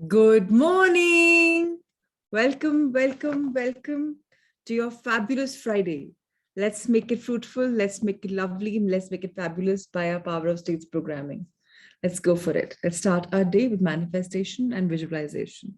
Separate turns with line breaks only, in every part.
Good morning. Welcome to your fabulous Friday. Let's make it fruitful. Let's make it lovely. Let's make it fabulous by our Power of States programming. Let's go for it. Let's start our day with manifestation and visualization.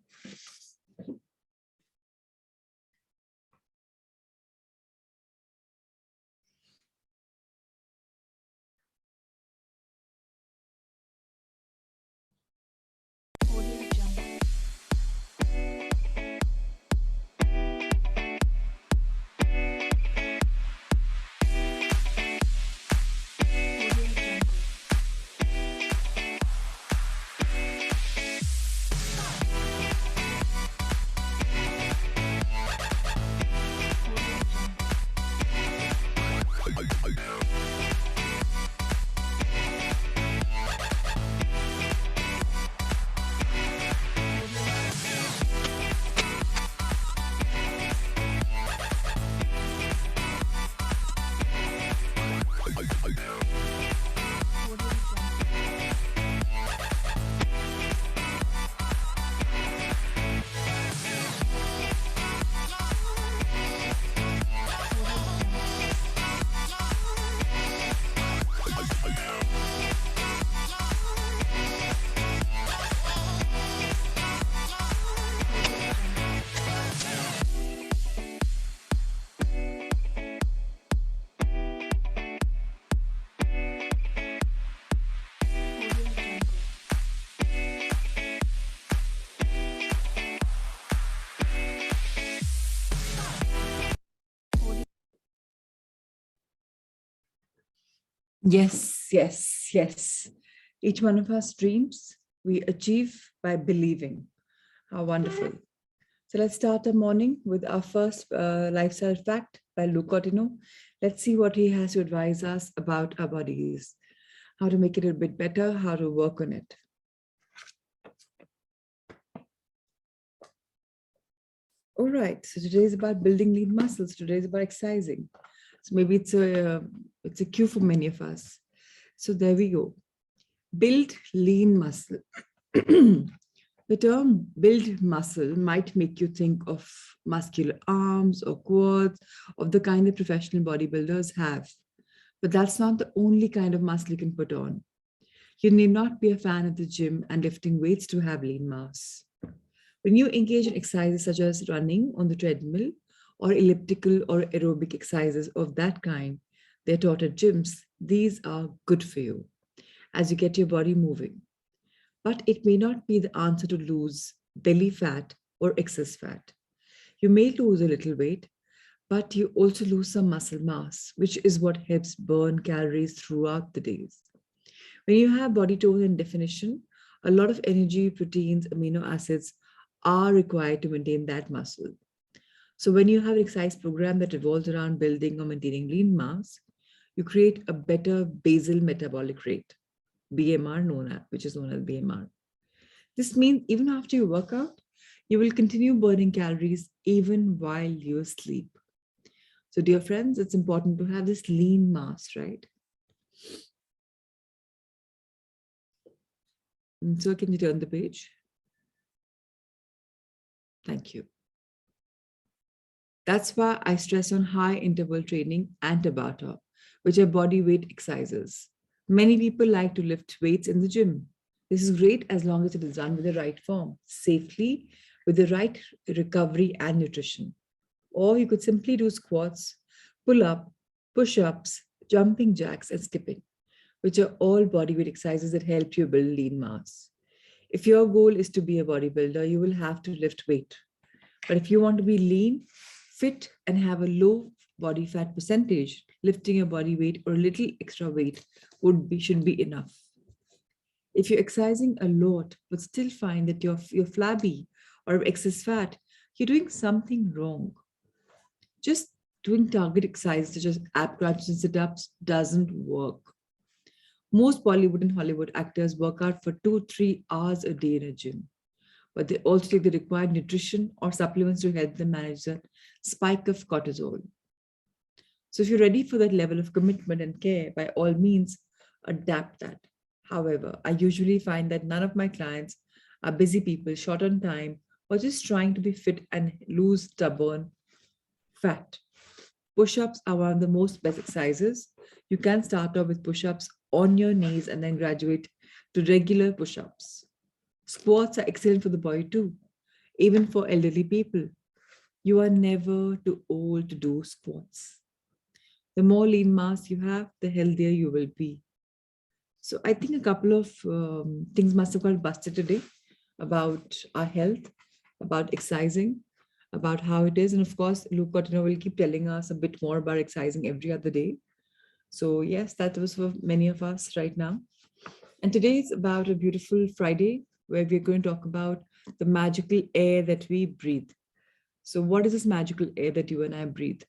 Yes. Each one of us dreams we achieve by believing. How wonderful. So let's start our morning with our first lifestyle fact by Luke Cotino. Let's see what he has to advise us about our bodies, how to make it a bit better, how to work on it. All right, so today is about building lean muscles. Today is about exercising. So maybe it's a cue for many of us. So there we go. Build lean muscle. The term build muscle might make you think of muscular arms or quads of the kind that professional bodybuilders have. But that's not the only kind of muscle you can put on. You need not be a fan of the gym and lifting weights to have lean mass. When you engage in exercises such as running on the treadmill or elliptical or aerobic exercises of that kind, they're taught at gyms, these are good for you as you get your body moving. But it may not be the answer to lose belly fat or excess fat. You may lose a little weight, but you also lose some muscle mass, which is what helps burn calories throughout the days. When you have body tone and definition, a lot of energy, proteins, amino acids are required to maintain that muscle. So when you have an exercise program that revolves around building or maintaining lean mass, you create a better basal metabolic rate, BMR, which is known as BMR. This means even after you work out, you will continue burning calories even while you sleep. So dear friends, it's important to have this lean mass, right? And so can you turn the page? Thank you. That's why I stress on high interval training and Tabata, which are body weight exercises. Many people like to lift weights in the gym. This is great as long as it is done with the right form, safely, with the right recovery and nutrition. Or you could simply do squats, pull-up, push-ups, jumping jacks, and skipping, which are all bodyweight exercises that help you build lean mass. If your goal is to be a bodybuilder, you will have to lift weight. But if you want to be lean, fit, and have a low body fat percentage, lifting your body weight or a little extra weight should be enough. If you're exercising a lot but still find that you're flabby or have excess fat, you're doing something wrong. Just doing target exercises such as ab crunches and sit-ups doesn't work. Most Bollywood and Hollywood actors work out for 2-3 hours a day in a gym, but they also take the required nutrition or supplements to help them manage the spike of cortisol. So if you're ready for that level of commitment and care, by all means, adapt that. However, I usually find that none of my clients are busy people, short on time, or just trying to be fit and lose stubborn fat. Push-ups are one of the most basic exercises. You can start off with push-ups on your knees and then graduate to regular push-ups. Squats are excellent for the body too, even for elderly people. You are never too old to do squats. The more lean mass you have, the healthier you will be. So I think a couple of things must have got busted today about our health, about exercising, about how it is. And of course, Luke Cottino will keep telling us a bit more about exercising every other day. So yes, that was for many of us right now. And today is about a beautiful Friday where we're going to talk about the magical air that we breathe. So what is this magical air that you and I breathe?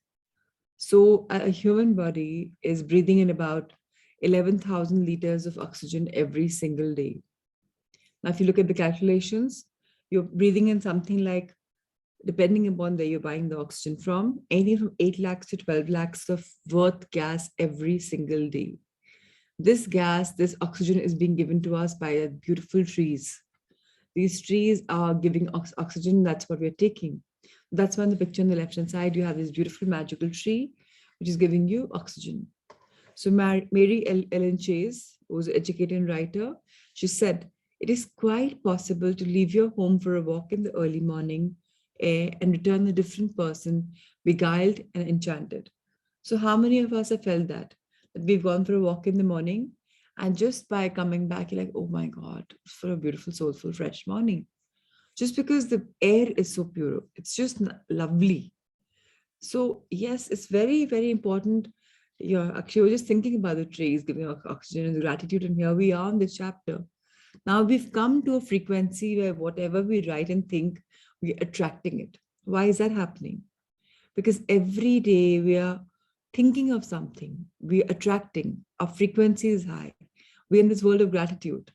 So a human body is breathing in about 11,000 liters of oxygen every single day. Now, if you look at the calculations, you're breathing in something like, depending upon where you're buying the oxygen from, anything from 8 lakhs to 12 lakhs of worth gas every single day. This gas, this oxygen is being given to us by beautiful trees. These trees are giving oxygen, that's what we're taking. That's why in the picture on the left-hand side, you have this beautiful magical tree, which is giving you oxygen. So Mary Ellen Chase, who was an educator and writer, she said, it is quite possible to leave your home for a walk in the early morning air and return a different person, beguiled and enchanted. So how many of us have felt that? That we've gone for a walk in the morning and just by coming back, you're like, oh my God, for a beautiful, soulful, fresh morning. Just because the air is so pure, it's just lovely. So yes, it's very, very important. Yeah, actually, we're just thinking about the trees giving oxygen and gratitude, and here we are in this chapter. Now we've come to a frequency where whatever we write and think, we're attracting it. Why is that happening? Because every day we are thinking of something, we're attracting, our frequency is high. We're in this world of gratitude.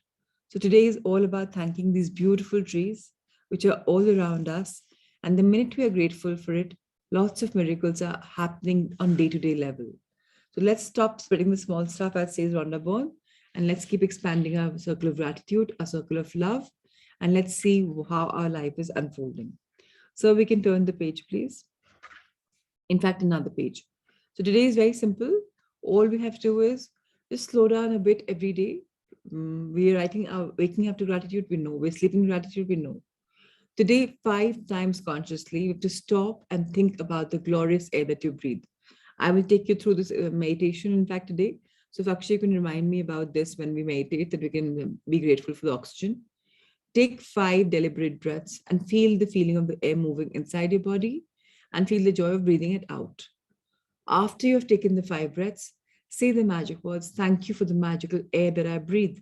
So today is all about thanking these beautiful trees, which are all around us. And the minute we are grateful for it, lots of miracles are happening on day-to-day level. So let's stop spreading the small stuff, as says Rhonda Byrne, and let's keep expanding our circle of gratitude, our circle of love, and let's see how our life is unfolding. So we can turn the page, please. In fact, another page. So today is very simple. All we have to do is just slow down a bit every day. We are waking up to gratitude, we know. We're sleeping gratitude, we know. Today, 5 times consciously, you have to stop and think about the glorious air that you breathe. I will take you through this meditation, in fact, today. So if Akshay can remind me about this when we meditate, that we can be grateful for the oxygen. Take 5 deliberate breaths and feel the feeling of the air moving inside your body and feel the joy of breathing it out. After you have taken the 5 breaths, say the magic words, thank you for the magical air that I breathe.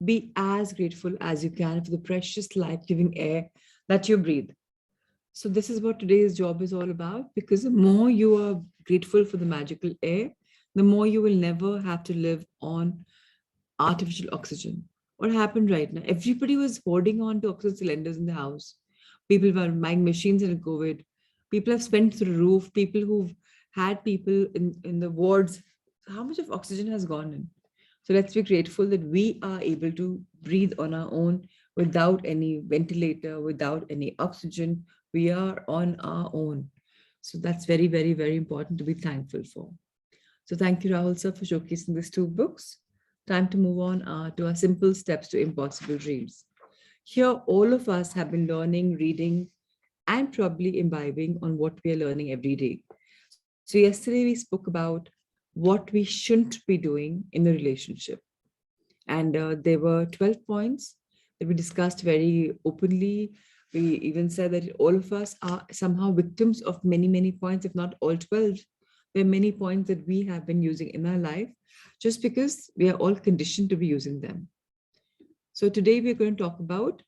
Be as grateful as you can for the precious life-giving air that you breathe. So this is what today's job is all about, because the more you are grateful for the magical air, the more you will never have to live on artificial oxygen. What happened right now? Everybody was holding on to oxygen cylinders in the house. People were buying machines in COVID. People have spent through the roof. People who've had people in the wards. How much of oxygen has gone in? So let's be grateful that we are able to breathe on our own without any ventilator, without any oxygen. We are on our own. So that's very, very, very important to be thankful for. So thank you, Rahul sir, for showcasing these 2 books. Time to move on to our simple steps to impossible dreams. Here, all of us have been learning, reading, and probably imbibing on what we are learning every day. So yesterday we spoke about what we shouldn't be doing in a relationship. And there were 12 points that we discussed very openly. We even said that all of us are somehow victims of many, many points, if not all 12. There are many points that we have been using in our life just because we are all conditioned to be using them. So today we're going to talk about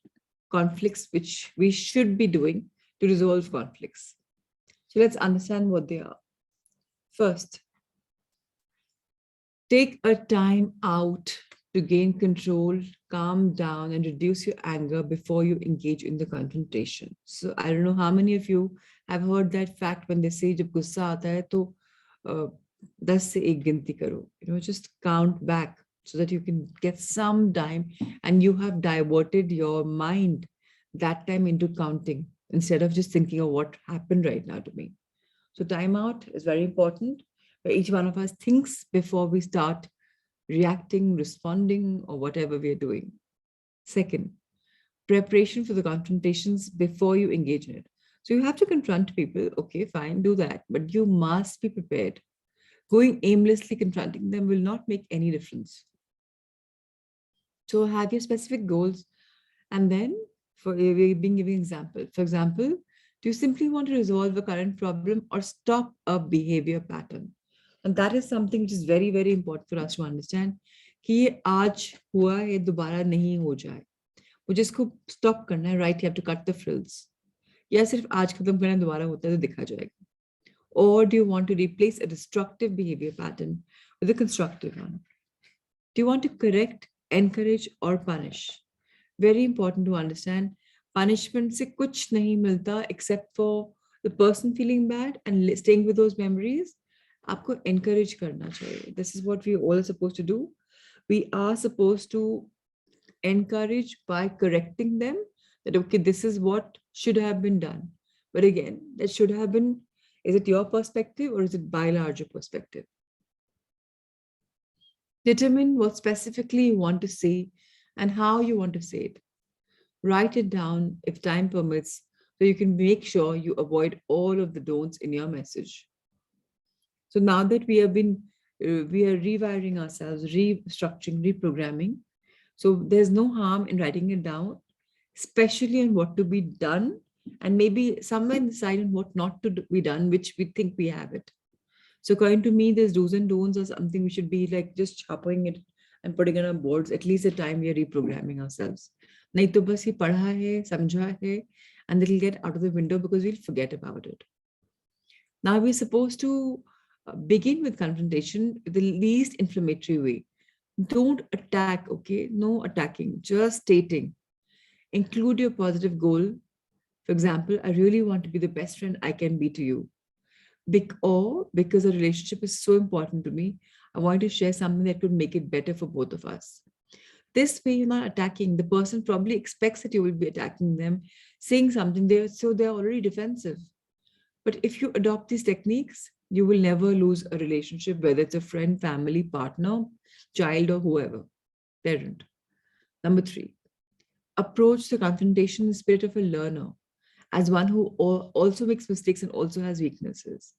conflicts which we should be doing to resolve conflicts. So let's understand what they are. First, take a time out to gain control, calm down, and reduce your anger before you engage in the confrontation. So I don't know how many of you have heard that fact when they say, "Jab gussa aata hai, to 10 se 1 ginti karo." Just count back. so that you can get some time and you have diverted your mind that time into counting instead of just thinking of what happened right now to me. So timeout is very important, where each one of us thinks before we start reacting, responding, or whatever we are doing. Second, preparation for the confrontations before you engage in it. So you have to confront people. Okay, fine, do that. But you must be prepared. Going aimlessly confronting them will not make any difference. So have your specific goals. And then for we've been giving example. For example, do you simply want to resolve a current problem or stop a behavior pattern? And that is something which is very, very important for us to understand. कि ये आज हुआ ये दोबारा नहीं हो जाए, मुझे इसको स्टॉप करना है, right? You have to cut the frills, या सिर्फ आज खत्म करना है, दोबारा होता है तो दिखा जाएगा? Or do you want to replace a destructive behavior pattern with a constructive one? Do you want to correct, encourage, or punish? Very important to understand. Punishment se kuch nahi milta except for the person feeling bad and staying with those memories. आपको encourage करना चाहिए. This is what we all are supposed to do. We are supposed to encourage by correcting them that, okay, this is what should have been done. But again, that should have been, is it your perspective or is it by larger perspective? Determine what specifically you want to say and how you want to say it. Write it down if time permits, so you can make sure you avoid all of the don'ts in your message. So now that we have been, we are rewiring ourselves, restructuring, reprogramming. So there's no harm in writing it down, especially on what to be done, and maybe somewhere inside on what not to be done, which we think we have it. So according to me, there's do's and don'ts or something we should be like just chopping it and putting it on boards at least the time we are reprogramming ourselves. नहीं तो बस ये पढ़ा है, समझा है, and it'll get out of the window because we'll forget about it. Now we're supposed to begin with confrontation the least inflammatory way. Don't attack, okay? No attacking, just stating. Include your positive goal. For example, I really want to be the best friend I can be to you. Because a relationship is so important to me, I want to share something that could make it better for both of us. This way, you're not attacking. The person probably expects that you will be attacking them, saying something there, so they're already defensive. But if you adopt these techniques, you will never lose a relationship, whether it's a friend, family, partner, child, or whoever, parent. Number 3, approach the confrontation in the spirit of a learner, as one who also makes mistakes and also has weaknesses.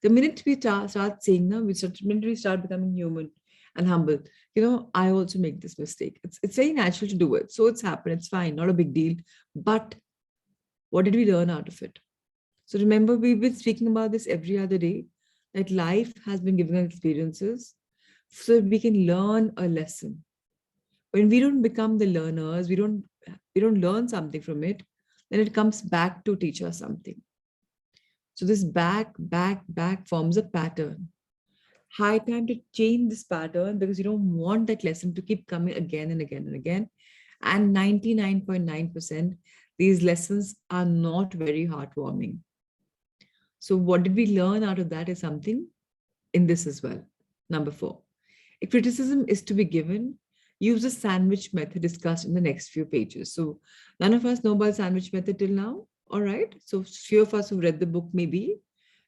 The minute we start saying, minute we start becoming human and humble, I also make this mistake. It's very natural to do it. So it's happened. It's fine. Not a big deal. But what did we learn out of it? So remember, we've been speaking about this every other day, that life has been giving us experiences so we can learn a lesson. When we don't become the learners, we don't learn something from it, then it comes back to teach us something. So this back forms a pattern. High time to change this pattern because you don't want that lesson to keep coming again and again and again. And 99.9%, these lessons are not very heartwarming. So what did we learn out of that is something in this as well. Number 4, if criticism is to be given, use the sandwich method discussed in the next few pages. So none of us know about sandwich method till now. All right. So few of us who read the book, maybe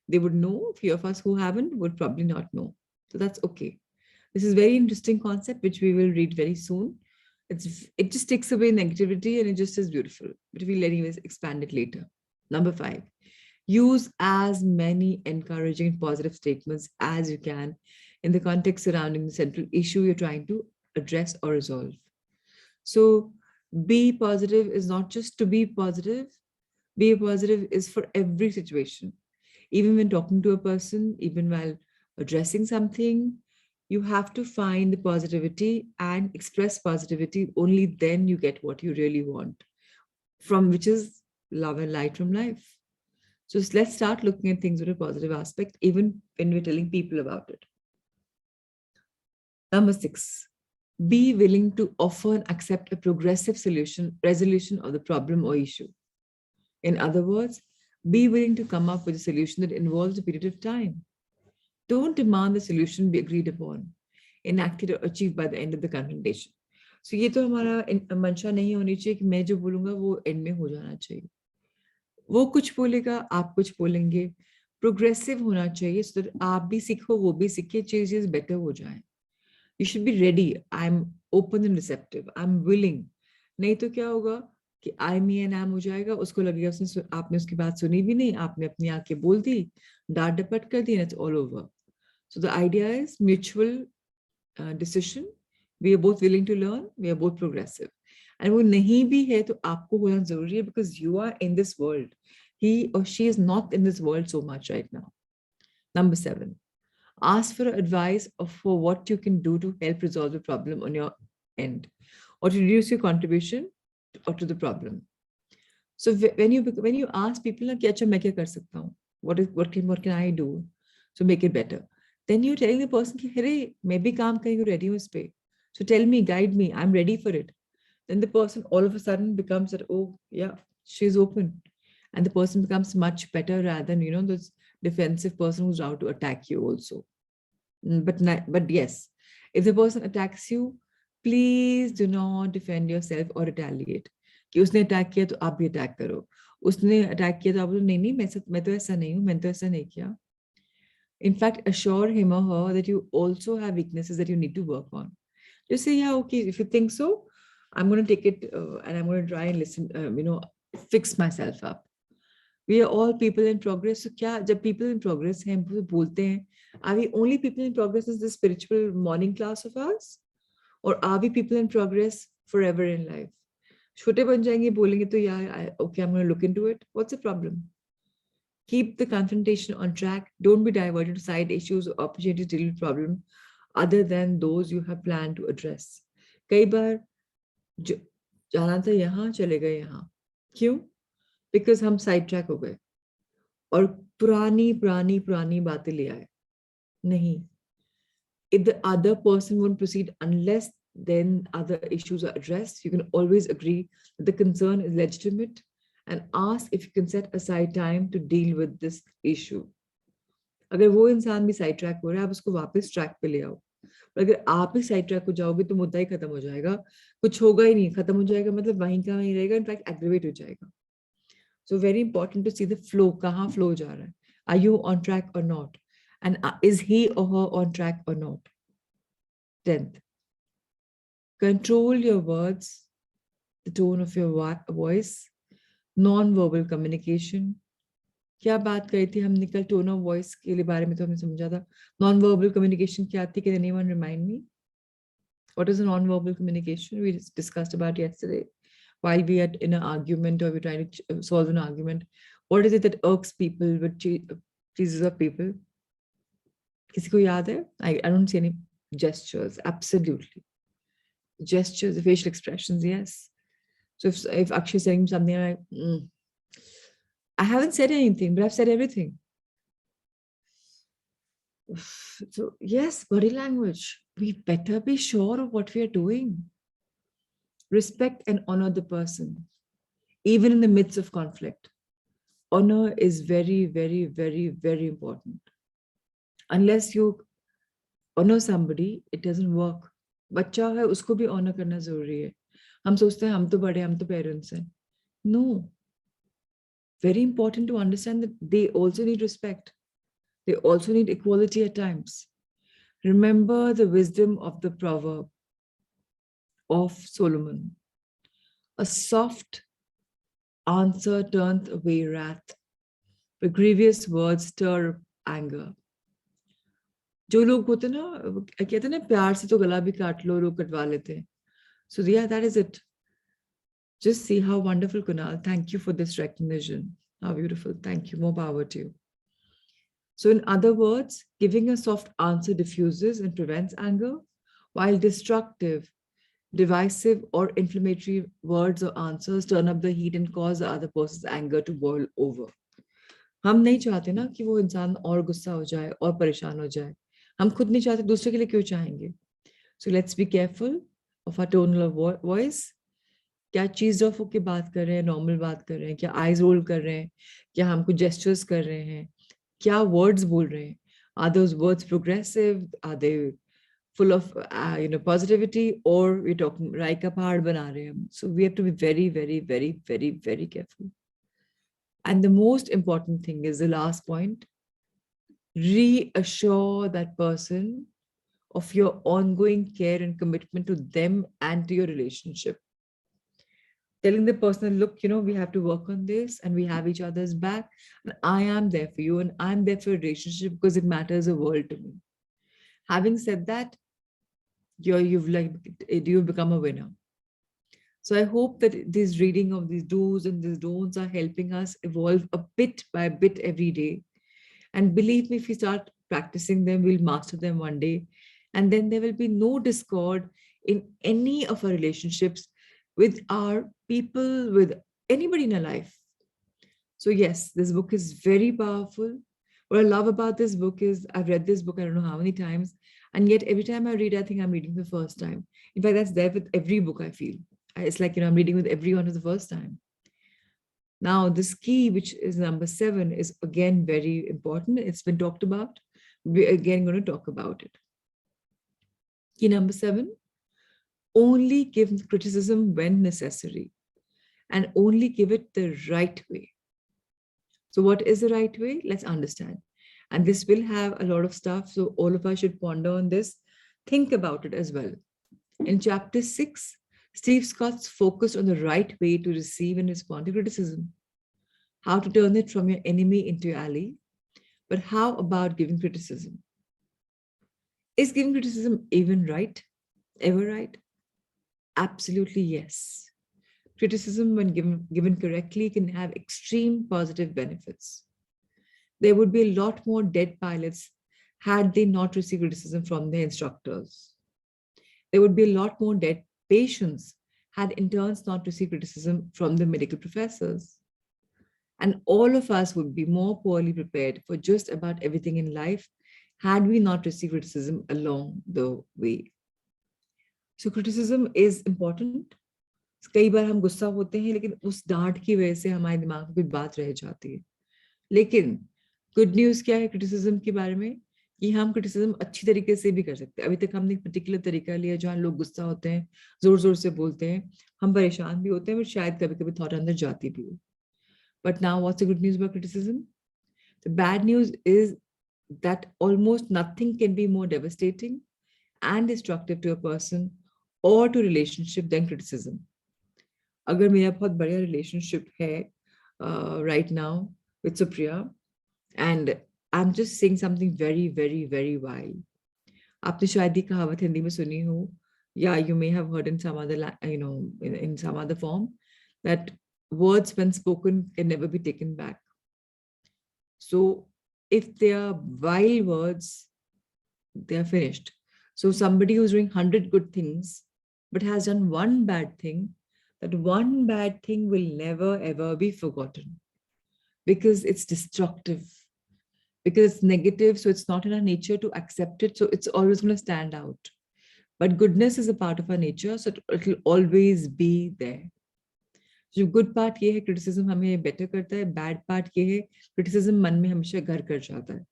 they would know. Few of us who haven't would probably not know. So that's okay. This is a very interesting concept, which we will read very soon. It just takes away negativity and it just is beautiful. But we'll anyways expand it later. Number 5, use as many encouraging and positive statements as you can in the context surrounding the central issue you're trying to address or resolve. So be positive is not just to be positive. Be positive is for every situation. Even when talking to a person, even while addressing something, you have to find the positivity and express positivity. Only then you get what you really want, from which is love and light from life. So let's start looking at things with a positive aspect, even when we're telling people about it. Number 6, be willing to offer and accept a progressive resolution of the problem or issue. In other words, be willing to come up with a solution that involves a period of time. Don't demand the solution be agreed upon. enacted or achieved by the end of the confrontation. So ये तो हमारा मंशा नहीं होनी चाहिए कि मैं जो बोलूंगा वो एंड में हो जाना चाहिए. वो कुछ बोलेगा, आप कुछ बोलेंगे. प्रोग्रेसिव होना चाहिए so that आप भी सीखो, वो भी सीखे, चीजें बेटर हो जाए. You should be ready. I'm open and receptive. I'm willing. नहीं तो क्या होगा कि आई मी एंड एम हो जाएगा. उसको लगेगा आपने उसकी बात सुनी भी नहीं, आपने अपनी आंखें बोल दी, डांट डपट कर दी, and it's all over. So the idea is mutual decision. We are both willing to learn. We are both progressive. And वो नहीं भी है तो आपको होना जरूरी है because you are in this world. He or she is not in this world so much right now. Number 7. Ask for advice for what you can do to help resolve the problem on your end or to reduce your contribution or to the problem. So when you ask people कि अच्छा मैं क्या कर सकता हूँ, what can I do to make it better, then you're telling the person कि अरे मैं भी काम करने को ready हूँ इस पे, so tell me, guide me, I'm ready for it. Then the person all of a sudden becomes that, oh yeah, she's open, and the person becomes much better rather than this defensive person who's out to attack you also. But yes, if the person attacks you, please do not defend yourself or retaliate. कि उसने attack किया तो आप भी attack करो, उसने attack किया तो आप बोलो नहीं मैं तो ऐसा नहीं हूँ, मैंने तो ऐसा नहीं किया. In fact, assure him or her that you also have weaknesses that you need to work on. Just say, yeah, okay, if you think so, I'm going to take it and I'm going to try and listen, fix myself up. We are all people in progress. So क्या जब people in progress हैं, हम बोलते हैं, are we only people in progress as the spiritual morning class of ours? Or are we people in progress forever in life? छोटे बन जाएंगे, बोलेंगे तो yeah, okay, I'm going to look into it. What's the problem? Keep the confrontation on track. Don't be diverted to side issues or opportunities to deal with problem other than those you have planned to address. कई बार जाना था यहाँ, चले गए यहाँ. क्यों? Because हम side track हो गए और पुरानी बातें ले आए. नहीं. If the other person won't proceed unless then other issues are addressed, you can always agree that the concern is legitimate and ask if you can set aside time to deal with this issue. अगर वो इंसान भी side track हो रहा है, आप उसको वापस ट्रैक पे ले आओ. अगर आप ही साइड ट्रैक हो जाओगे तो मुद्दा ही खत्म हो जाएगा, कुछ होगा ही नहीं, खत्म हो जाएगा मतलब वहीं का वहीं रहेगा, इनफैक्ट एग्रीवेट हो जाएगा. So very important to see the flow, कहाँ flow जा रहा है. Are you on track or not? And is he or her on track or not? 10th, control your words, the tone of your voice, non-verbal communication. क्या बात करी थी हमने कल tone of voice के बारे में, तो हमने समझा था. Non-verbal communication क्या थी? Can anyone remind me? What is a non-verbal communication? We discussed about yesterday while we are in an argument or we're trying to solve an argument. What is it that irks people, which pleases of people? किसी को याद है? I don't see any gestures. Absolutely. Gestures, the facial expressions, yes. So if Akshay is saying something like, I haven't said anything, but I've said everything. So yes, body language. We better be sure of what we are doing. Respect and honor the person, even in the midst of conflict. Honor is very, very, very, very important. Unless you honor somebody, it doesn't work. बच्चा है, उसको भी honor करना जरूरी है. हम सोचते हैं हम तो बड़े, हम तो parents हैं. No. Very important to understand that they also need respect. They also need equality at times. Remember the wisdom of the proverb of Solomon. A soft answer turneth away wrath, but grievous words stir anger. जो लोग होते ना, कहते हैं ना प्यार से तो गला भी काट लो, लोग कटवा लेते हैं. So yeah, that is it. Just see how wonderful, Kunal. Thank you for this recognition. How beautiful. Thank you. More power to you. So in other words, giving a soft answer diffuses and prevents anger, while destructive, divisive or inflammatory words or answers turn up the heat and cause the other person's anger to boil over. हम नहीं चाहते ना कि वो इंसान और गुस्सा हो जाए और परेशान हो जाए. हम खुद नहीं चाहते, दूसरे के लिए क्यों चाहेंगे? So let's be careful of our tone of voice. क्या चीज ऑफ होके बात कर रहे हैं, नॉर्मल बात कर रहे हैं, क्या आईज रोल कर रहे हैं, क्या हम कुछ जेस्चर्स कर रहे हैं, क्या वर्ड्स बोल रहे हैं. Are those words progressive? Are they full of positivity, or we're talking राई का पहाड़ बना रहे हैं हम. So we have to be very, very, very, very, very careful. And the most important thing is the last point: reassure that person of your ongoing care and commitment to them and to your relationship. Telling the person, look, we have to work on this and we have each other's back. And I am there for you and I'm there for a relationship because it matters a world to me. Having said that, you've become a winner. So I hope that this reading of these do's and these don'ts are helping us evolve a bit by bit every day. And believe me, if we start practicing them, we'll master them one day. And then there will be no discord in any of our relationships with our people, with anybody in our life. So yes, this book is very powerful. What I love about this book is I've read this book, I don't know how many times, and yet every time I read, I think I'm reading for the first time. In fact, that's there with every book I feel. It's like, I'm reading with everyone for the first time. Now, this key, which is number 7, is again very important. It's been talked about. We're again going to talk about it. Key number 7, only give criticism when necessary, and only give it the right way. So what is the right way? Let's understand. And this will have a lot of stuff, so all of us should ponder on this. Think about it as well. In chapter 6, Steve Scott's focused on the right way to receive and respond to criticism. How to turn it from your enemy into your ally. But how about giving criticism? Is giving criticism even right? Ever right? Absolutely yes. Criticism, when given correctly, can have extreme positive benefits. There would be a lot more dead pilots had they not received criticism from their instructors. There would be a lot more dead patients had interns not received criticism from the medical professors. And all of us would be more poorly prepared for just about everything in life had we not received criticism along the way. So criticism is important. कई बार हम गुस्सा होते हैं, लेकिन उस डांट की वजह से हमारे दिमाग में कुछ बात रह जाती है. लेकिन गुड न्यूज क्या है क्रिटिसिज्म के बारे में, कि हम क्रिटिसिज्म अच्छी तरीके से भी कर सकते हैं. अभी तक हमने एक पर्टिकुलर तरीका लिया जहाँ लोग गुस्सा होते हैं, जोर जोर से बोलते हैं, हम परेशान भी होते हैं, पर शायद कभी कभी थॉट अंदर जाती भी हो. But now what's the good news about criticism? The bad news is that almost nothing can be more devastating and destructive to a person or to relationship than criticism. अगर मेरा बहुत बढ़िया relationship है right now with Supriya, and I'm just saying something very, very, very wild. आपने शायद ये कहावत हिंदी में सुनी हो, या you may have heard in some other, in some other form, that words when spoken can never be taken back. So if they are vile words, they are finished. So somebody who's doing 100 good things but has done one bad thing, that one bad thing will never ever be forgotten, because it's destructive, because it's negative. So it's not in our nature to accept it. So it's always going to stand out. But goodness is a part of our nature, so it will always be there. जो good part ये है, criticism हमें better करता है. Bad part ये है, criticism मन में हमेशा घर कर जाता है.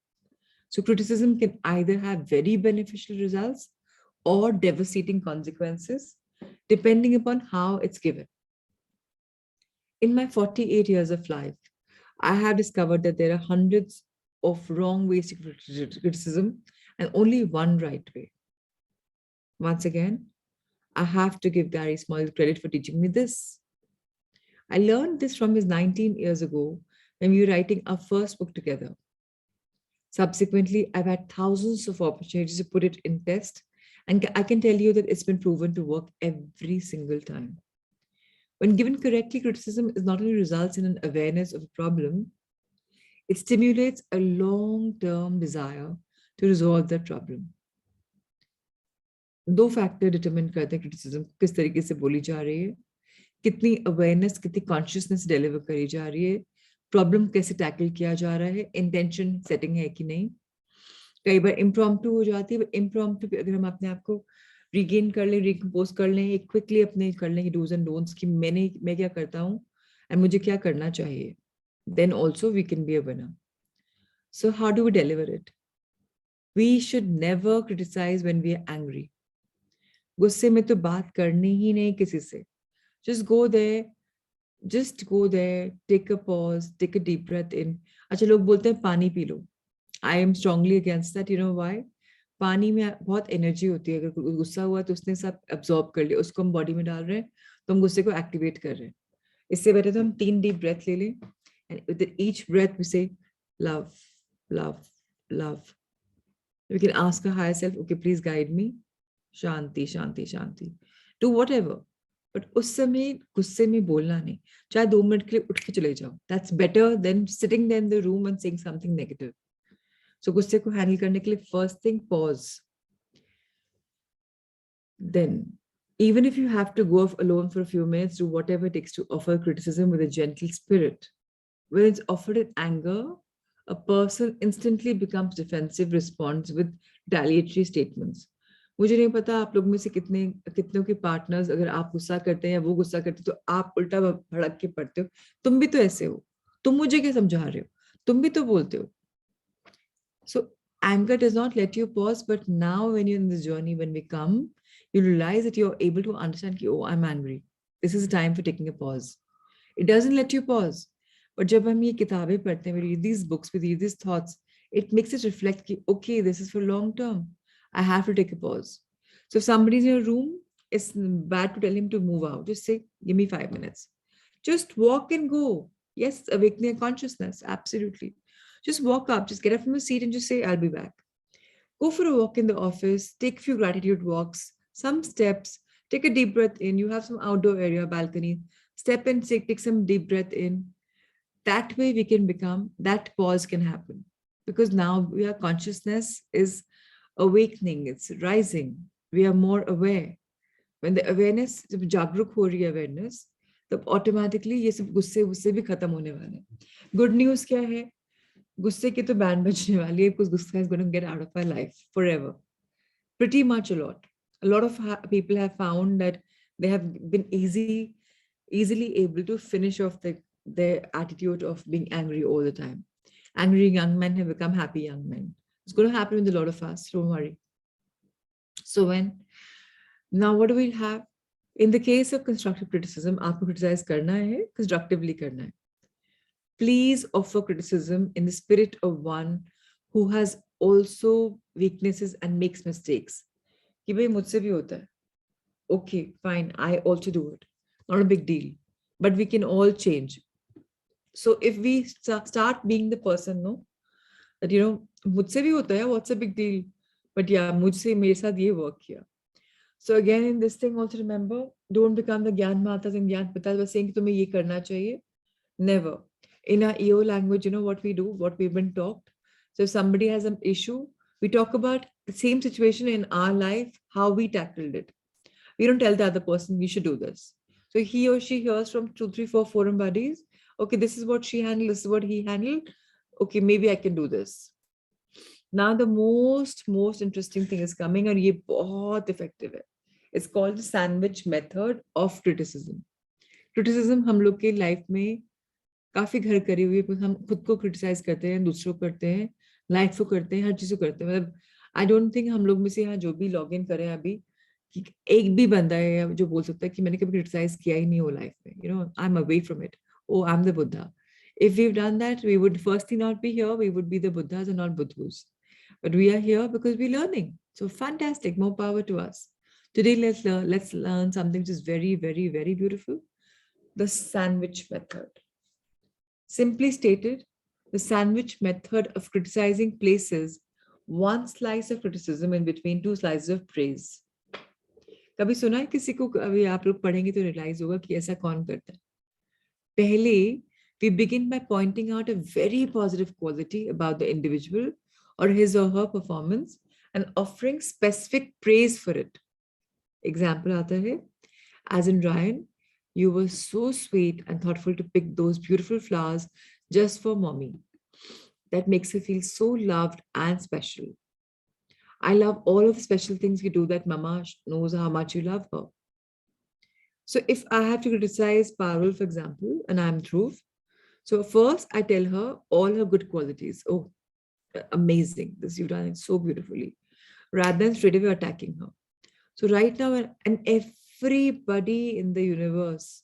So criticism can either have very beneficial results or devastating consequences, depending upon how it's given. In my 48 years of life, I have discovered that there are hundreds of wrong ways to criticism and only one right way. Once again, I have to give Gary Small credit for teaching me this. I learned this from his 19 years ago when we were writing our first book together. Subsequently, I've had thousands of opportunities to put it in test, and I can tell you that it's been proven to work every single time. When given correctly, criticism is not only results in an awareness of a problem, it stimulates a long-term desire to resolve that problem. दो factor determine करते हैं criticism किस तरीके से बोली जा रही है, कितनी अवेयरनेस, कितनी कॉन्शियसनेस डिलीवर करी जा रही है, प्रॉब्लम कैसे टैकल किया जा रहा है, इंटेंशन सेटिंग है कि नहीं. कई बार इम्प्रॉम्प्टू हो जाती है. इम्प्रॉम्प्टू पे अगर हम अपने आप को रिगेन कर लें, रिकम्पोज कर लें, एक क्विकली अपने कर लें डूज एंड डोंट्स की मैं क्या करता हूँ एंड मुझे क्या करना चाहिए, then also we can be a winner. So how do we deliver it? We should never criticize when we are angry. गुस्से में तो बात करनी ही नहीं किसी से. Just go there, just go there, take a pause, take a deep breath in. अच्छा लोग बोलते हैं पानी P low. I am strongly against that. You know why? पानी में बहुत एनर्जी होती है. अगर गुस्सा हुआ तो उसने सब एब्जॉर्ब कर लिया, उसको हम बॉडी में डाल रहे हैं तो हम गुस्से को एक्टिवेट कर रहे हैं. इससे बेटर तो हम 3 डीप ब्रेथ ले लें. And with each breath we say love, love, love. We can ask our higher self, okay, please guide me. Shanti, shanti, shanti. Do whatever. But उस समय गुस्से में बोलना नहीं. चाहे 2 मिनट के लिए उठ के चले जाओ. That's better than sitting there in the room and saying something negative. So गुस्से को हैंडल करने के लिए first thing, pause. Then, even if you have to go off alone for a few minutes, do whatever it takes to offer criticism with a gentle spirit. When it's offered in anger, a person instantly becomes defensive, responds with retaliatory statements. मुझे नहीं पता आप लोग में से कितनों के partners, अगर आप गुस्सा करते हैं या वो गुस्सा करते हैं तो आप उल्टा भड़क के पड़ते हो. तुम भी तो ऐसे हो, तुम मुझे क्या समझा रहे हो, तुम भी तो बोलते हो. So anger does not let you pause, but now when you're in this journey, when we come, you realize that you're able to understand, oh, I'm angry. This is a time for taking a pause. It doesn't let you pause. But जब हम ये किताबें पढ़ते हैं, we read these books, we read these thoughts, it makes us reflect, okay, this is for long term. I have to take a pause. So if somebody's in your room, it's bad to tell him to move out. Just say, give me 5 minutes. Just walk and go. Yes, awakening consciousness, absolutely. Just walk up, just get up from your seat and just say, I'll be back. Go for a walk in the office, take a few gratitude walks, some steps, take a deep breath in. You have some outdoor area, balcony. Step in, take some deep breath in. That way we can become, that pause can happen. Because now our consciousness is awakening, it's rising. We are more aware. When the awareness, जब जागरूक हो रही है awareness, तब automatically ये सब गुस्से भी खत्म होने वाले हैं. Good news क्या है? गुस्से की तो बैन बजने वाली है, because गुस्सा is going to get out of our life forever. Pretty much a lot. A lot of people have found that they have been easily able to finish off their attitude of being angry all the time. Angry young men have become happy young men. It's going to happen with a lot of us, don't worry. So now what do we have? In the case of constructive criticism, आपको criticize करना है, constructively करना है. Please offer criticism in the spirit of one who has also weaknesses and makes mistakes. कि भाई मुझसे भी होता है. Okay, fine, I also do it. Not a big deal. But we can all change. So if we start being the person, no, that मुझसे भी होता है, what's a big deal? But yeah, मुझसे मेरे साथ ये work किया. So again, in this thing also remember, don't become the Gyan Matas and Gyan Pitas by saying कि तुम्हें ये करना चाहिए. Never. In our EO language, what we do, what we've been taught. So if somebody has an issue, we talk about the same situation in our life, how we tackled it. We don't tell the other person, we should do this. So he or she hears from 2, 3, 4 forum buddies. Okay, this is what she handled, this is what he handled. Okay, maybe I can do this. Now the most interesting thing is coming, and ये बहुत effective है. It's called the sandwich method of criticism. Criticism हम लोग के life में काफी घर करी हुई है. हम खुद को क्रिटिसाइज करते हैं, दूसरों को करते हैं, लाइफ को करते हैं, हर चीज को करते हैं. मतलब आई डोंट थिंक हम लोग में से यहाँ जो भी लॉग इन करें अभी कि एक भी बंदा है जो बोल सकता है कि मैंने कभी क्रिटिसाइज किया ही नहीं हो लाइफ में. I am away from it. Oh I am the Buddha. If we've done that, we would firstly not be here. We would be the Buddhas and not Buddhus. But we are here because we're learning. So fantastic. More power to us. Today, let's learn something which is very, very, very beautiful. The sandwich method. Simply stated, the sandwich method of criticizing places one slice of criticism in between 2 slices of praise. कभी सुना है किसी को? अभी आप लोग पढ़ेंगे तो रियलाइज होगा कि ऐसा कौन करता है. पहले we begin by pointing out a very positive quality about the individual or his or her performance and offering specific praise for it. Example आता है, as in Ryan, you were so sweet and thoughtful to pick those beautiful flowers just for mommy. That makes her feel so loved and special. I love all of the special things you do that mama knows how much you love her. So if I have to criticize Parul, for example, and I'm Dhruv, so first I tell her all her good qualities. Oh, amazing. This you've done it so beautifully, rather than straight away attacking her. So right now, and everybody in the universe,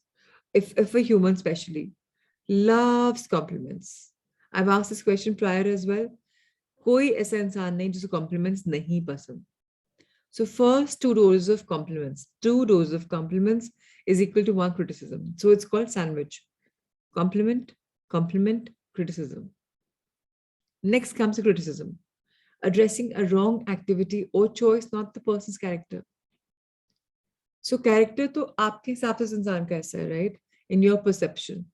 if a human especially, loves compliments. I've asked this question prior as well. कोई ऐसा इंसान नहीं जिसको compliments नहीं पसंद. So first two doses of compliments is equal to one criticism. So it's called sandwich. Compliment, compliment, criticism. Next comes the criticism. Addressing a wrong activity or choice, not the person's character. So character तो आपके हिसाब से इंसान कैसा है, right? In your perception.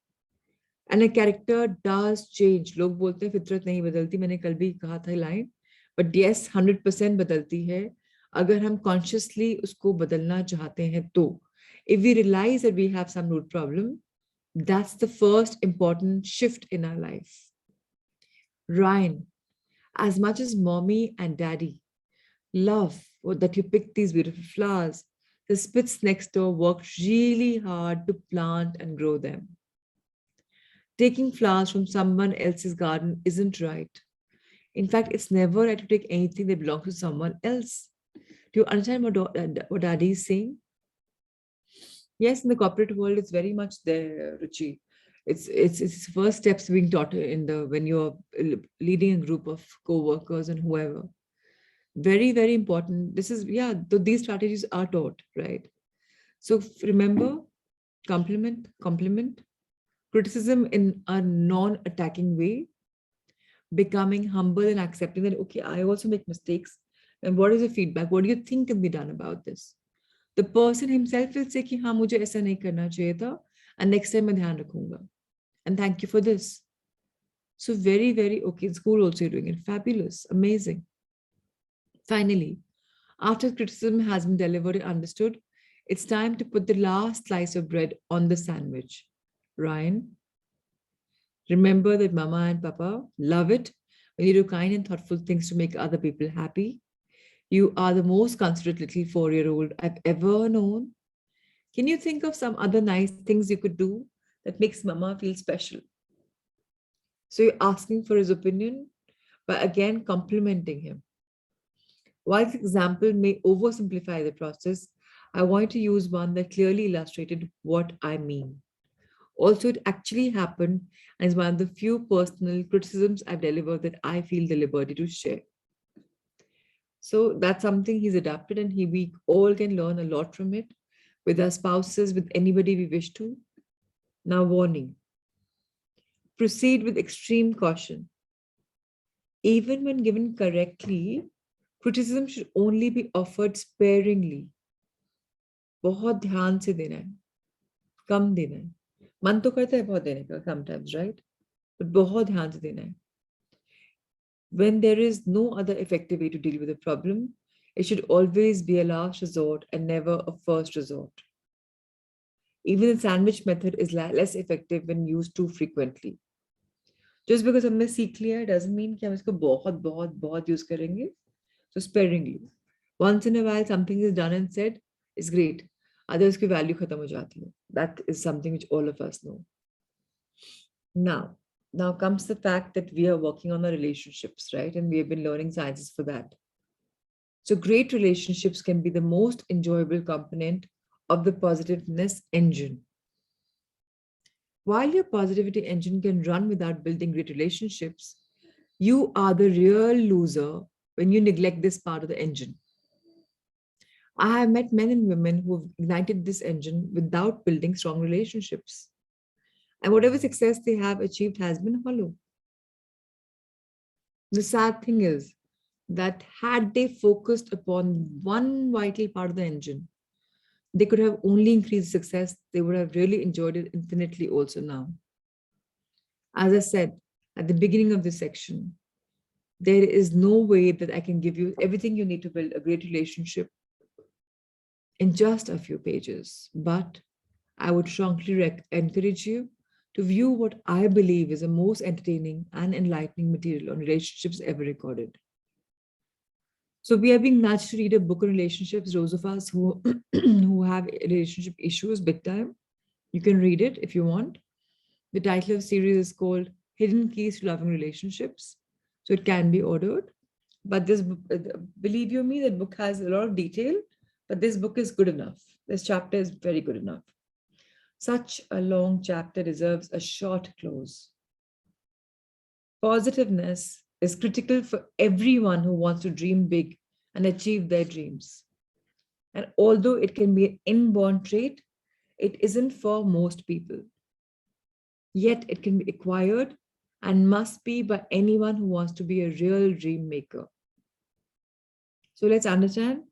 And a character does change. लोग बोलते हैं फितरत नहीं बदलती. मैंने कल भी कहा था line. But yes, 100% बदलती है. अगर हम consciously उसको बदलना चाहते हैं तो. If we realize that we have some root problem, that's the first important shift in our life. Ryan, as much as mommy and daddy love that you picked these beautiful flowers, the Spitz next door worked really hard to plant and grow them. Taking flowers from someone else's garden isn't right. In fact, it's never right to take anything that belongs to someone else. Do you understand what Daddy is saying? Yes, in the corporate world, it's very much there, Ruchi. It's first steps being taught in the when you're leading a group of co-workers and whoever. Very, very important. This is, yeah, these strategies are taught, right? So remember, compliment, compliment, criticism in a non-attacking way, becoming humble and accepting that, okay, I also make mistakes. And what is the feedback? What do you think can be done about this? The person himself will say कि हाँ मुझे ऐसा नहीं करना चाहिए था and next time मैं ध्यान रखूंगा. And thank you for this. So very, very okay. In school also you're doing it. Fabulous. Amazing. Finally, after criticism has been delivered and understood, it's time to put the last slice of bread on the sandwich. Ryan, remember that Mama and Papa love it when you do kind and thoughtful things to make other people happy. You are the most considerate little 4-year-old I've ever known. Can you think of some other nice things you could do that makes Mama feel special? So you're asking for his opinion, but again, complimenting him. While this example may oversimplify the process, I want to use one that clearly illustrated what I mean. Also, it actually happened and is one of the few personal criticisms I've delivered that I feel the liberty to share. So that's something he's adapted, and we all can learn a lot from it with our spouses, with anybody we wish to. Now, warning. Proceed with extreme caution. Even when given correctly, criticism should only be offered sparingly. बहुत ध्यान से देना है, कम देना है. मन तो करता है बहुत देने का sometimes, right? But बहुत ध्यान से देना है. When there is no other effective way to deal with a problem, it should always be a last resort and never a first resort. Even the sandwich method is less effective when used too frequently. Just because हमने सीख लिया doesn't mean कि हम इसको बहुत बहुत बहुत use करेंगे. So sparingly. Once in a while, something is done and said is great. Others की value खत्म हो जाती है. That is something which all of us know. Now comes the fact that we are working on our relationships, right? And we have been learning sciences for that. So great relationships can be the most enjoyable component of the positiveness engine. While your positivity engine can run without building great relationships, you are the real loser when you neglect this part of the engine. I have met men and women who have ignited this engine without building strong relationships. And whatever success they have achieved has been hollow. The sad thing is that had they focused upon one vital part of the engine, they could have only increased success. They would have really enjoyed it infinitely also now. As I said at the beginning of this section, there is no way that I can give you everything you need to build a great relationship in just a few pages. But I would strongly encourage you to view what I believe is the most entertaining and enlightening material on relationships ever recorded. So we are being nudged to read a book on relationships. Those of us who, who have relationship issues big time, you can read it if you want. The title of the series is called Hidden Keys to Loving Relationships. So it can be ordered. But this, believe you me, that book has a lot of detail, but this book is good enough. This chapter is very good enough. Such a long chapter deserves a short close. Positiveness is critical for everyone who wants to dream big and achieve their dreams. And although it can be an inborn trait, it isn't for most people. Yet it can be acquired and must be by anyone who wants to be a real dream maker. So let's understand.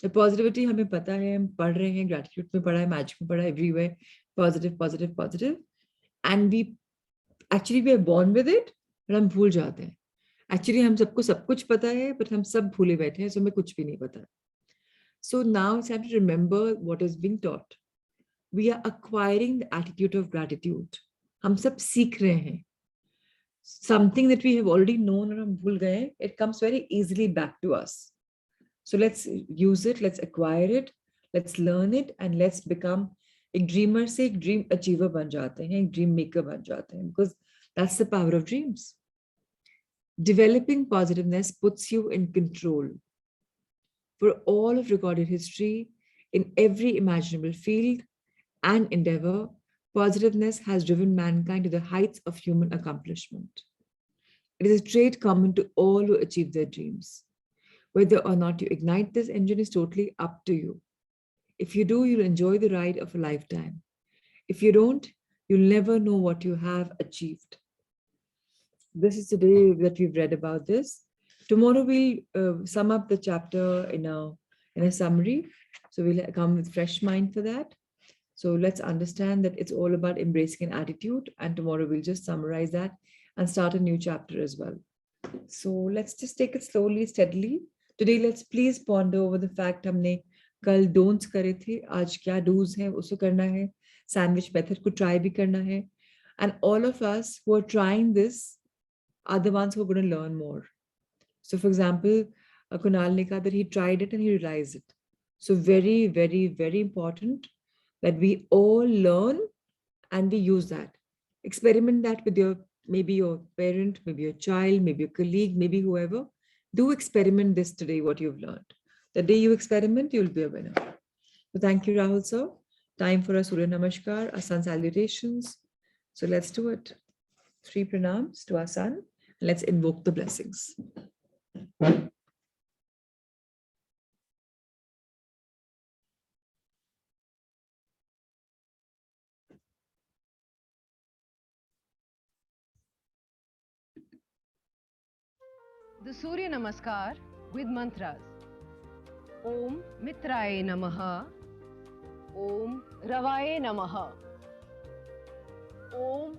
The positivity हमें पता है, हम पढ़ रहे हैं, gratitude में पढ़ा है, magic में पढ़ा है, everywhere, positive, positive, positive. And we are born with it, but हम भूल जाते हैं. Actually हम सबको सब कुछ पता है, but हम सब भूले बैठे हैं, so हमें कुछ भी नहीं पता. So now it's time to remember what is being taught. We are acquiring the attitude of gratitude. हम सब सीख रहे हैं. Something that we have already known और हम भूल गए, it comes very easily back to us. So let's use it, let's acquire it, let's learn it, and let's become एक dreamer से एक dream achiever बन जाते हैं, एक dream maker बन जाते हैं, because that's the power of dreams. Developing positiveness puts you in control. For all of recorded history, in every imaginable field and endeavor, positiveness has driven mankind to the heights of human accomplishment. It is a trait common to all who achieve their dreams. Whether or not you ignite this engine is totally up to you. If you do, you'll enjoy the ride of a lifetime. If you don't, you'll never know what you have achieved. This is the day that we've read about this. Tomorrow we'll sum up the chapter in a summary. So we'll come with fresh mind for that. So let's understand that it's all about embracing an attitude. And tomorrow we'll just summarize that and start a new chapter as well. So let's just take it slowly, steadily. Today, let's please ponder over the fact हमने कल don'ts करे थे, आज क्या do's हैं, उसको करना है, sandwich method को try भी करना है. And all of us who are trying this are the ones who are going to learn more. So for example, Kunal ne kaha that he tried it and he realized it. So very, very, very important that we all learn and we use that. Experiment that with maybe your parent, maybe your child, maybe your colleague, maybe whoever. Do experiment this today, what you've learned. The day you experiment, you'll be a winner. So thank you, Rahul sir. Time for a Surya Namaskar, our sun salutations. So let's do it. 3 pranams to our sun. And let's invoke the blessings.
The Surya Namaskar with mantras. Om Mitraye Namaha. Om Ravaye Namaha. Om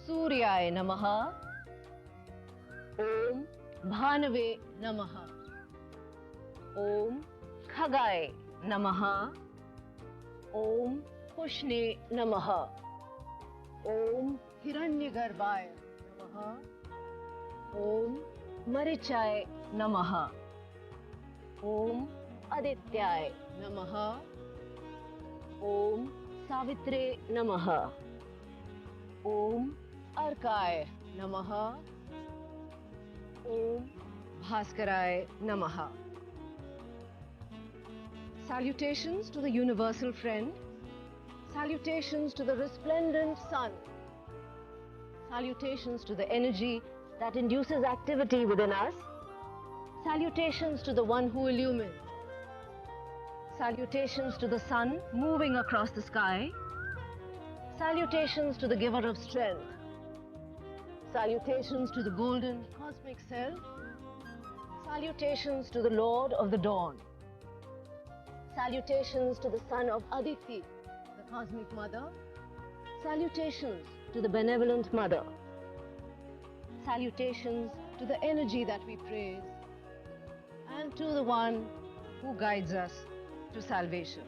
Suryaye Namaha. Om Bhanave Namaha. Om Khagaye Namaha. Om Pushne Namaha. Om Hiranyagarbhaye Namaha. Om Marichaye Namaha. Om Adityaye Namaha. Om Savitre Namaha. Om Arkaye Namaha. Om Bhaskaraye Namaha. Salutations to the universal friend. Salutations to the resplendent sun. Salutations to the energy that induces activity within us. Salutations to the one who illumines. Salutations to the sun moving across the sky. Salutations to the giver of strength. Salutations to the golden cosmic self. Salutations to the Lord of the dawn. Salutations to the son of Aditi, the cosmic mother. Salutations to the benevolent mother. Salutations to the energy that we praise and to the one who guides us to salvation.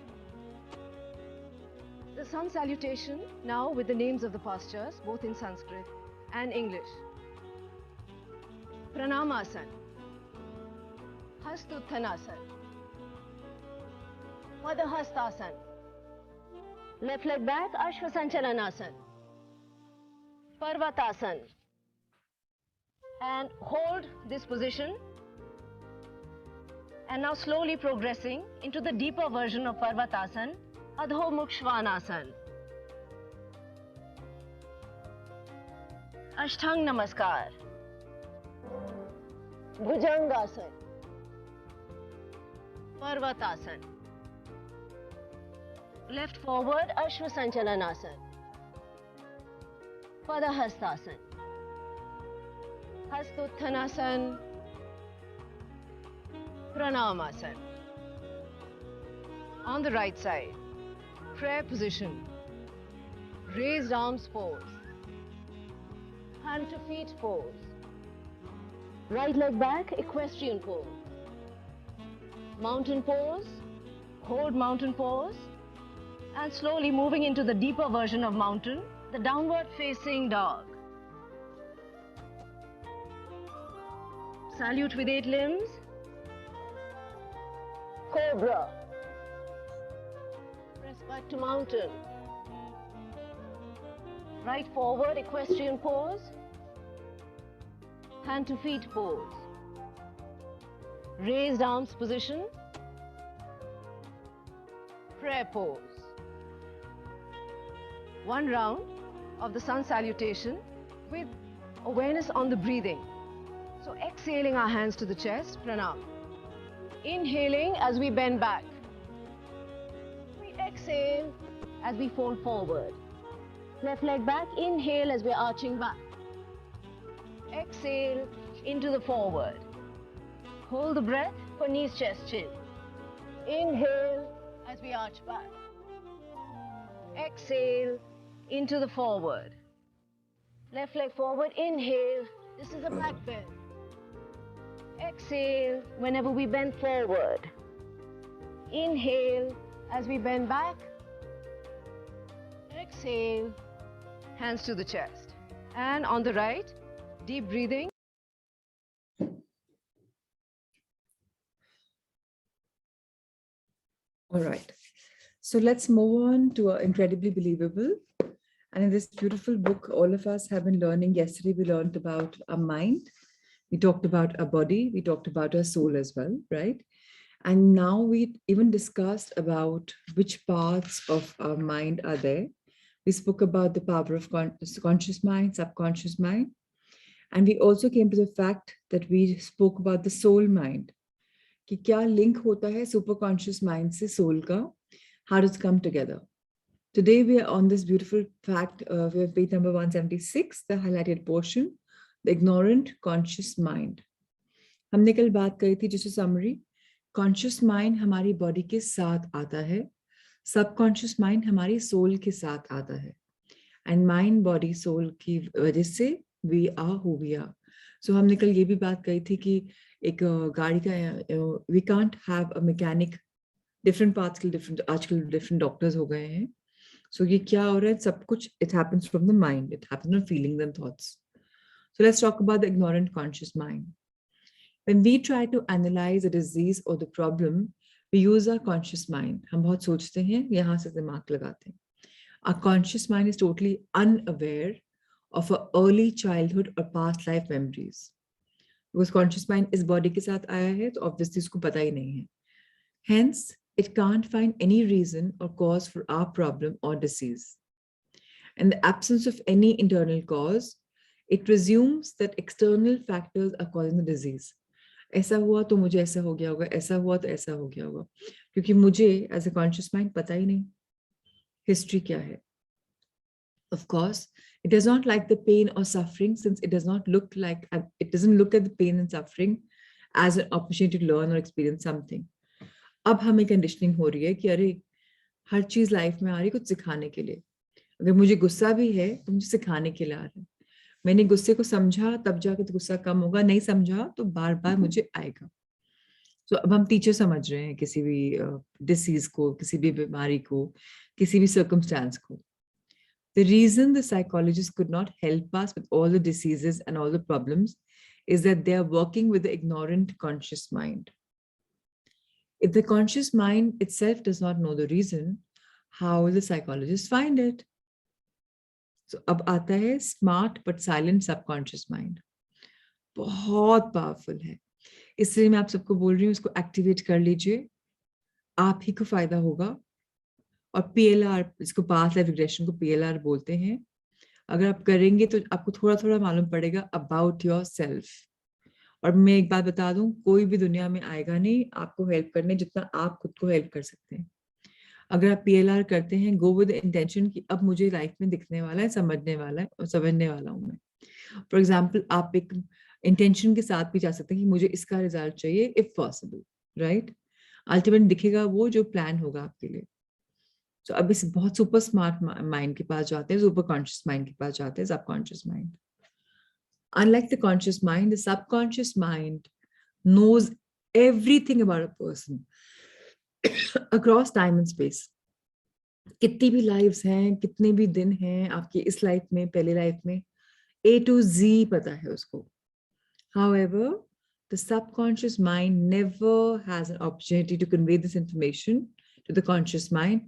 The sun salutation now with the names of the postures both in Sanskrit and English. Pranamasan, Hastuthanasan, Madhastasan, left leg back, Ashwasanchalanasan, Parvatasan, and hold this position. And now slowly progressing into the deeper version of Parvatasana, Adho Mukh Svanasana. Ashtang Namaskar. Bhujangasana. Parvatasana. Left forward, Ashwa Sanchalanasana. Padahastasana. Hastuttanasana. Pranamasana. On the right side, prayer position. Raised arms pose. Hand to feet pose. Right leg back, equestrian pose. Mountain pose. Hold mountain pose. And slowly moving into the deeper version of mountain, the downward facing dog. Salute with 8 limbs. Cobra. Press back to mountain. Right forward, equestrian pose. Hand to feet pose. Raised arms position. Prayer pose. One round of the sun salutation with awareness on the breathing. So exhaling our hands to the chest, pranam. Inhaling as we bend back. We exhale as we fold forward. Left leg back, inhale as we're arching back. Exhale into the forward. Hold the breath for knees, chest, chin. Inhale as we arch back. Exhale into the forward. Left leg forward, inhale. This is a back bend. Exhale whenever we bend forward. Inhale as we bend back. Exhale, hands to the chest. And on the right, deep breathing.
All right. So let's move on to Incredibly Believable. And in this beautiful book, all of us have been learning. Yesterday, we learned about our mind. We talked about our body. We talked about our soul as well, right? And now we even discussed about which parts of our mind are there. We spoke about the power of conscious mind, subconscious mind. And we also came to the fact that we spoke about the soul mind. कि क्या link होता है superconscious mind से soul का? How does it come together? Today we are on this beautiful fact. We have page number 176, the highlighted portion, the ignorant conscious mind. हमने कल बात करी थी जैसे summary. Conscious mind हमारी body के साथ आता है. Subconscious mind हमारी soul के साथ आता है. And mind, body, soul की वजह से we are who we are. So हमने कल ये भी बात कही थी कि एक गाड़ी का we can't have a mechanic. Different parts के different आजकल different doctors हो गए हैं. So ये क्या हो रहा है? सब कुछ it happens from the mind. It happens from feelings and thoughts. So let's talk about the ignorant conscious mind. When we try to analyze a disease or the problem, we use our conscious mind. हम बहुत सोचते हैं, यहाँ से दिमाग लगाते हैं. Our conscious mind is totally unaware of our early childhood or past life memories. Because conscious mind is body के साथ आया है, तो obviously उसको पता ही नहीं है. Hence, it can't find any reason or cause for our problem or disease. In the absence of any internal cause, it presumes that external factors are causing the disease. ऐसा हुआ तो मुझे ऐसा हो गया होगा, ऐसा हुआ तो ऐसा हो गया होगा, क्योंकि मुझे as a conscious mind पता ही नहीं history क्या है. Of course, it does not like the pain or suffering, since it doesn't look at the pain and suffering as an opportunity to learn or experience something. अब हमें conditioning हो रही है कि अरे हर चीज लाइफ में आ रही है कुछ सिखाने के लिए. अगर मुझे गुस्सा भी है तो मुझे सिखाने के लिए आ रहा है. मैंने गुस्से को समझा तब जाके तो गुस्सा कम होगा, नहीं समझा तो बार बार मुझे आएगा. तो अब हम टीचर समझ रहे हैं किसी भी डिसीज को, किसी भी बीमारी को, किसी भी सर्कमस्टेंस को. The reason the psychologists could not help us with all the diseases and all the problems is that they are working with the ignorant conscious mind. If the conscious mind itself does not know the reason, how will the psychologists find it? So अब आता है smart but silent subconscious mind. बहुत powerful है, इसलिए मैं आप सबको बोल रही हूँ इसको एक्टिवेट कर लीजिए, आप ही को फायदा होगा। और पीएलआर, इसको पास्ट लाइफ रिग्रेशन को पीएलआर बोलते हैं, अगर आप करेंगे तो आपको थोड़ा थोड़ा मालूम पड़ेगा अबाउट योर सेल्फ। और मैं एक बात बता दूं, कोई भी दुनिया में आएगा नहीं आपको हेल्प करने जितना आप खुद को हेल्प कर सकते हैं। अगर आप पीएलआर करते हैं, गो विद इंटेंशन कि अब मुझे लाइफ में दिखने वाला है, समझने वाला है और समझने वाला हूं मैं। फॉर एग्जाम्पल, आप एक इंटेंशन के साथ भी जा सकते हैं कि मुझे इसका रिजल्ट चाहिए इफ पॉसिबल, राइट। अल्टीमेट दिखेगा वो जो प्लान होगा आपके लिए। तो अब इस बहुत सुपर स्मार्ट माइंड के पास जाते हैं, सुपर कॉन्शियस माइंड के पास जाते हैं, subconscious mind. Unlike the conscious mind, the subconscious mind knows everything about a person across time and space. कितनी भी लाइव्स हैं, कितने भी दिन हैं आपकी इस लाइफ में, पहले लाइफ में, A to Z पता है उसको. However, the subconscious mind never has an opportunity to convey this information to the conscious mind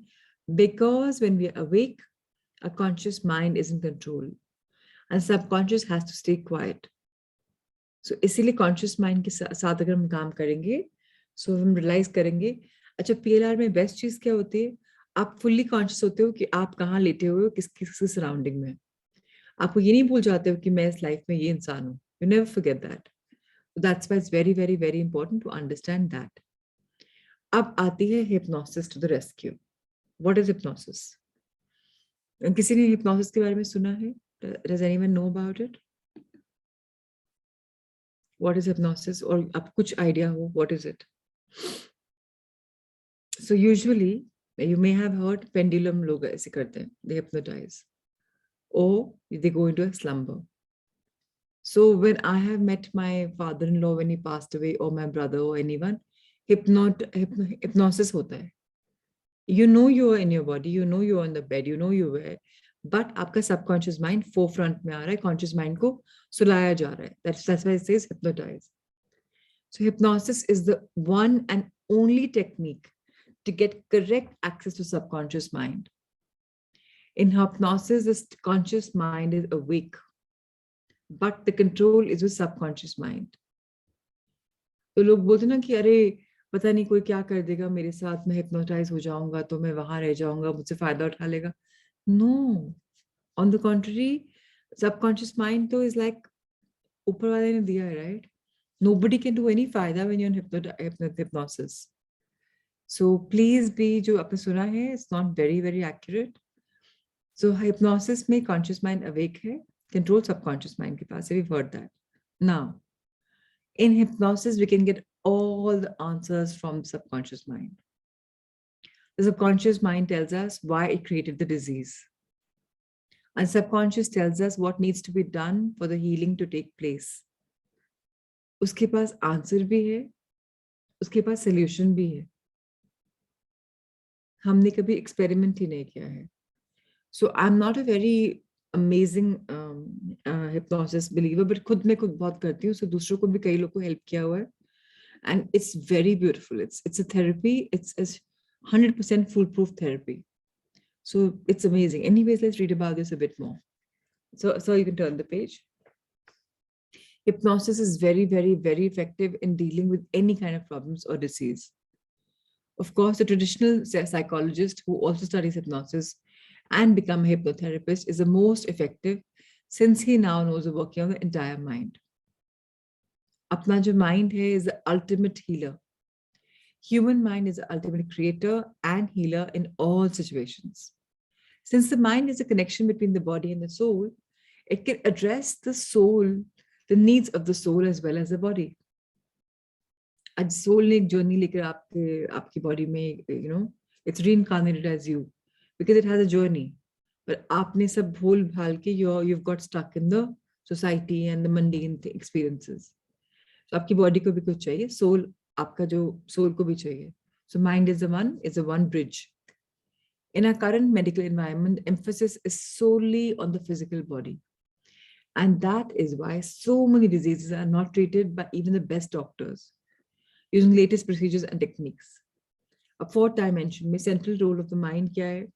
because when we are awake, our conscious mind is in control and subconscious has to stay quiet. So इसीलिए conscious mind के साथ अगर हम काम करेंगे, सो हम realise करेंगे। अच्छा, पीएलआर में बेस्ट चीज क्या होती है, आप फुल्ली कॉन्शियस होते हो कि आप कहाँ लेटे हुए हो, किस किस सराउंडिंग में। आपको ये नहीं भूल जाते हो कि मैं इस लाइफ में ये इंसान हूँ, you never forget that. That's why it's very very very important to understand that. अब आती है hypnosis to the rescue. What is hypnosis? किसी ने हिप्नोसिस के बारे में सुना है? Does anyone know about it? What is hypnosis? और आप कुछ idea हो what is it? So usually you may have heard pendulum लोग ऐसे करते हैं, they hypnotize or they go into a slumber. So when I have met my father-in-law when he passed away or my brother or anyone, hypnosis होता है. You know you are in your body, you know you are on the bed, you know you were, but आपका subconscious mind forefront में आ रहा है, conscious mind को सुलाया जा रहा है. That's why it says hypnotize. So hypnosis is the one and only technique to get correct access to subconscious mind. In hypnosis, the conscious mind is awake, but the control is with subconscious mind. तो लोग बोलते ना कि अरे पता नहीं कोई क्या कर देगा मेरे साथ, मैं hypnotize हो जाऊंगा तो मैं वहां रह जाऊंगा, मुझसे फायदा उठा लेगा. No, on the contrary, subconscious mind तो is like ऊपर वाले ने दिया है, right? Nobody can do any फायदा when you're in hypnosis. So please be जो आपने सुना है, it's not very very accurate. So hypnosis में conscious mind awake है, control subconscious mind के पास है, we've heard that. Now, in hypnosis we can get all the answers from the subconscious mind. The subconscious mind tells us why it created the disease. And subconscious tells us what needs to be done for the healing to take place. उसके पास answer भी है, उसके पास solution भी है. हमने कभी experiment ही नहीं किया है. So I am not a very amazing hypnosis believer, but खुद मैं खुद बहुत करती हूँ, सो दूसरों को भी कई लोग को हेल्प किया हुआ है, and it's very beautiful. It's a therapy, it's 100% full proof therapy. So it's amazing. Anyways, let's read about this a bit more. So you can turn the page. Hypnosis is very, very, very effective in dealing with any kind of problems or disease. Of course, the traditional psychologist who also studies hypnosis and become a hypnotherapist is the most effective since he now knows the working of the entire mind. Apna jo mind hai is the ultimate healer. Human mind is the ultimate creator and healer in all situations. Since the mind is a connection between the body and the soul, it can address the soul, the needs of the soul as well as the body. आज soul ने एक journey लेकर आपकी body में, you know, it's reincarnated as you because it has a journey. But आपने सब भूल भाल के you've got stuck in the society and the mundane experiences. So आपकी body को भी कुछ चाहिए, soul आपका जो soul को भी चाहिए. So mind is the one bridge. In our current medical environment, emphasis is solely on the physical body. And that is why so many diseases are not treated by even the best doctors, using latest procedures and techniques. A fourth dimension, में central role of the mind क्या है?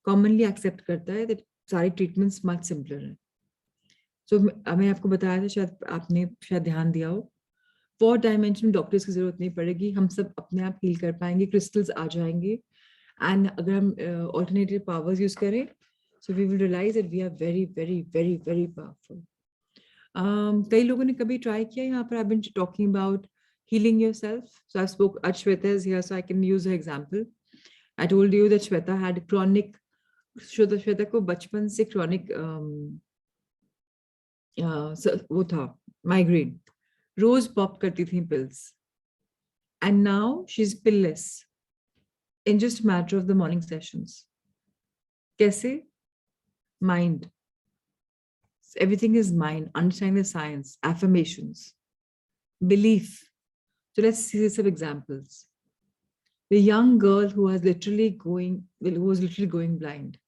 Commonly accept करता है that सारी treatments much simpler हैं. सो मैं आपको बताया था, शायद आपने शायद ध्यान दिया हो, 4 डायमेंशन में डॉक्टर्स की जरूरत नहीं पड़ेगी, हम सब अपने आप हील कर पाएंगे, क्रिस्टल्स आ जाएंगे। एंड अगर हम ऑल्टरनेटिव पावर्स यूज करें, so we will realise that we are very very very very powerful. कई लोगों ने कभी ट्राई किया यहाँ पर, I been talking about healing yourself. So I spoke, Shweta is here, so I can use her example. I told you that Shweta had chronic, Shweta को बचपन से chronic वो था migraine, रोज पॉप करती थी pills, and now she's pillless in just a matter of the morning sessions. कैसे? Mind. Everything is mind. Understanding the science, affirmations, belief. So let's see some examples. The young girl who was literally going blind.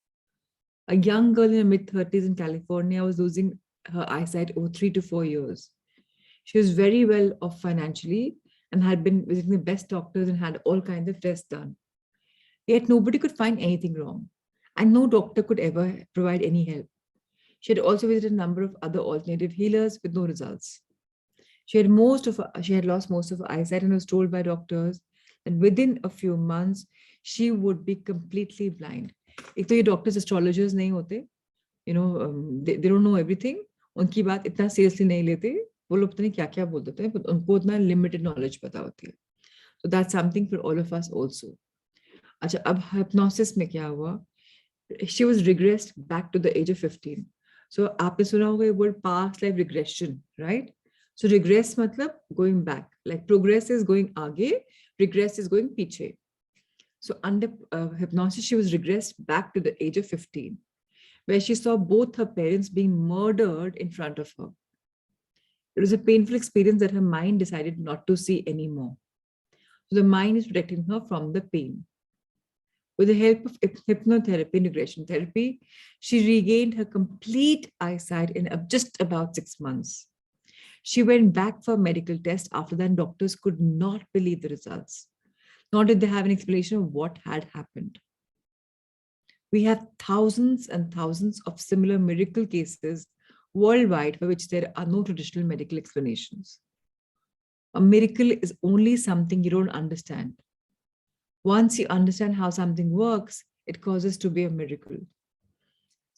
A young girl in her mid-30s in California was losing her eyesight over 3 to 4 years. She was very well off financially and had been visiting the best doctors and had all kinds of tests done. Yet nobody could find anything wrong, and no doctor could ever provide any help. She had also visited a number of other alternative healers with no results. She had lost most of her eyesight and was told by doctors that within a few months she would be completely blind. एक तो ये doctors astrologers नहीं होते, you know, they don't know everything, उनकी बात इतना seriously नहीं लेते, वो लोग पता नहीं क्या क्या बोल देते हैं, उनको उतना लिमिटेड नॉलेज पता होती है. So that's something for all of us also. अच्छा, अब हिप्नोसिस में क्या हुआ? She was regressed back to the age of 15. So आपने सुना होगा ये word past life regression, right? So regress matlab going back, like progress is going आगे, regress is going पीछे. So under hypnosis, she was regressed back to the age of 15, where she saw both her parents being murdered in front of her. It was a painful experience that her mind decided not to see anymore. So the mind is protecting her from the pain. With the help of hypnotherapy and regression therapy, she regained her complete eyesight in just about 6 months. She went back for a medical test after that, and doctors could not believe the results, nor did they have an explanation of what had happened. We have thousands and thousands of similar miracle cases worldwide for which there are no traditional medical explanations. A miracle is only something you don't understand. Once you understand how something works, it causes to be a miracle.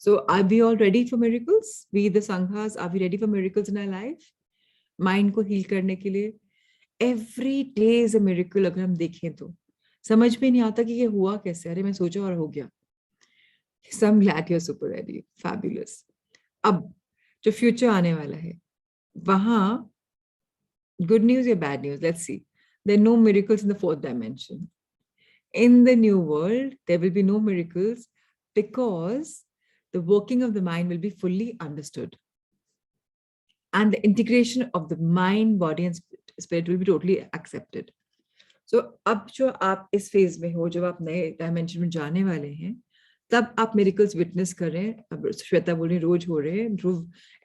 So are we all ready for miracles? We the Sanghas, are we ready for miracles in our life? Mind को heal करने के लिए every day is a miracle. अगर हम देखें तो समझ में नहीं आता कि ये हुआ कैसे, अरे मैं सोचा और हो गया. So I'm glad you're super ready. Fabulous. अब जो फ्यूचर आने वाला है, वहां good news or bad news? Let's see. There are no miracles in the 4th dimension. In the new world, there will be no miracles because the working of the mind will be fully understood. And the integration of the mind, body and spirit will be totally accepted. So अब जो आप इस phase में हो, जब आप नए dimension में जाने वाले हैं, तब आप miracles witness कर रहे हैं. अब श्वेता बोल रही रोज हो रहे हैं. Dhruv,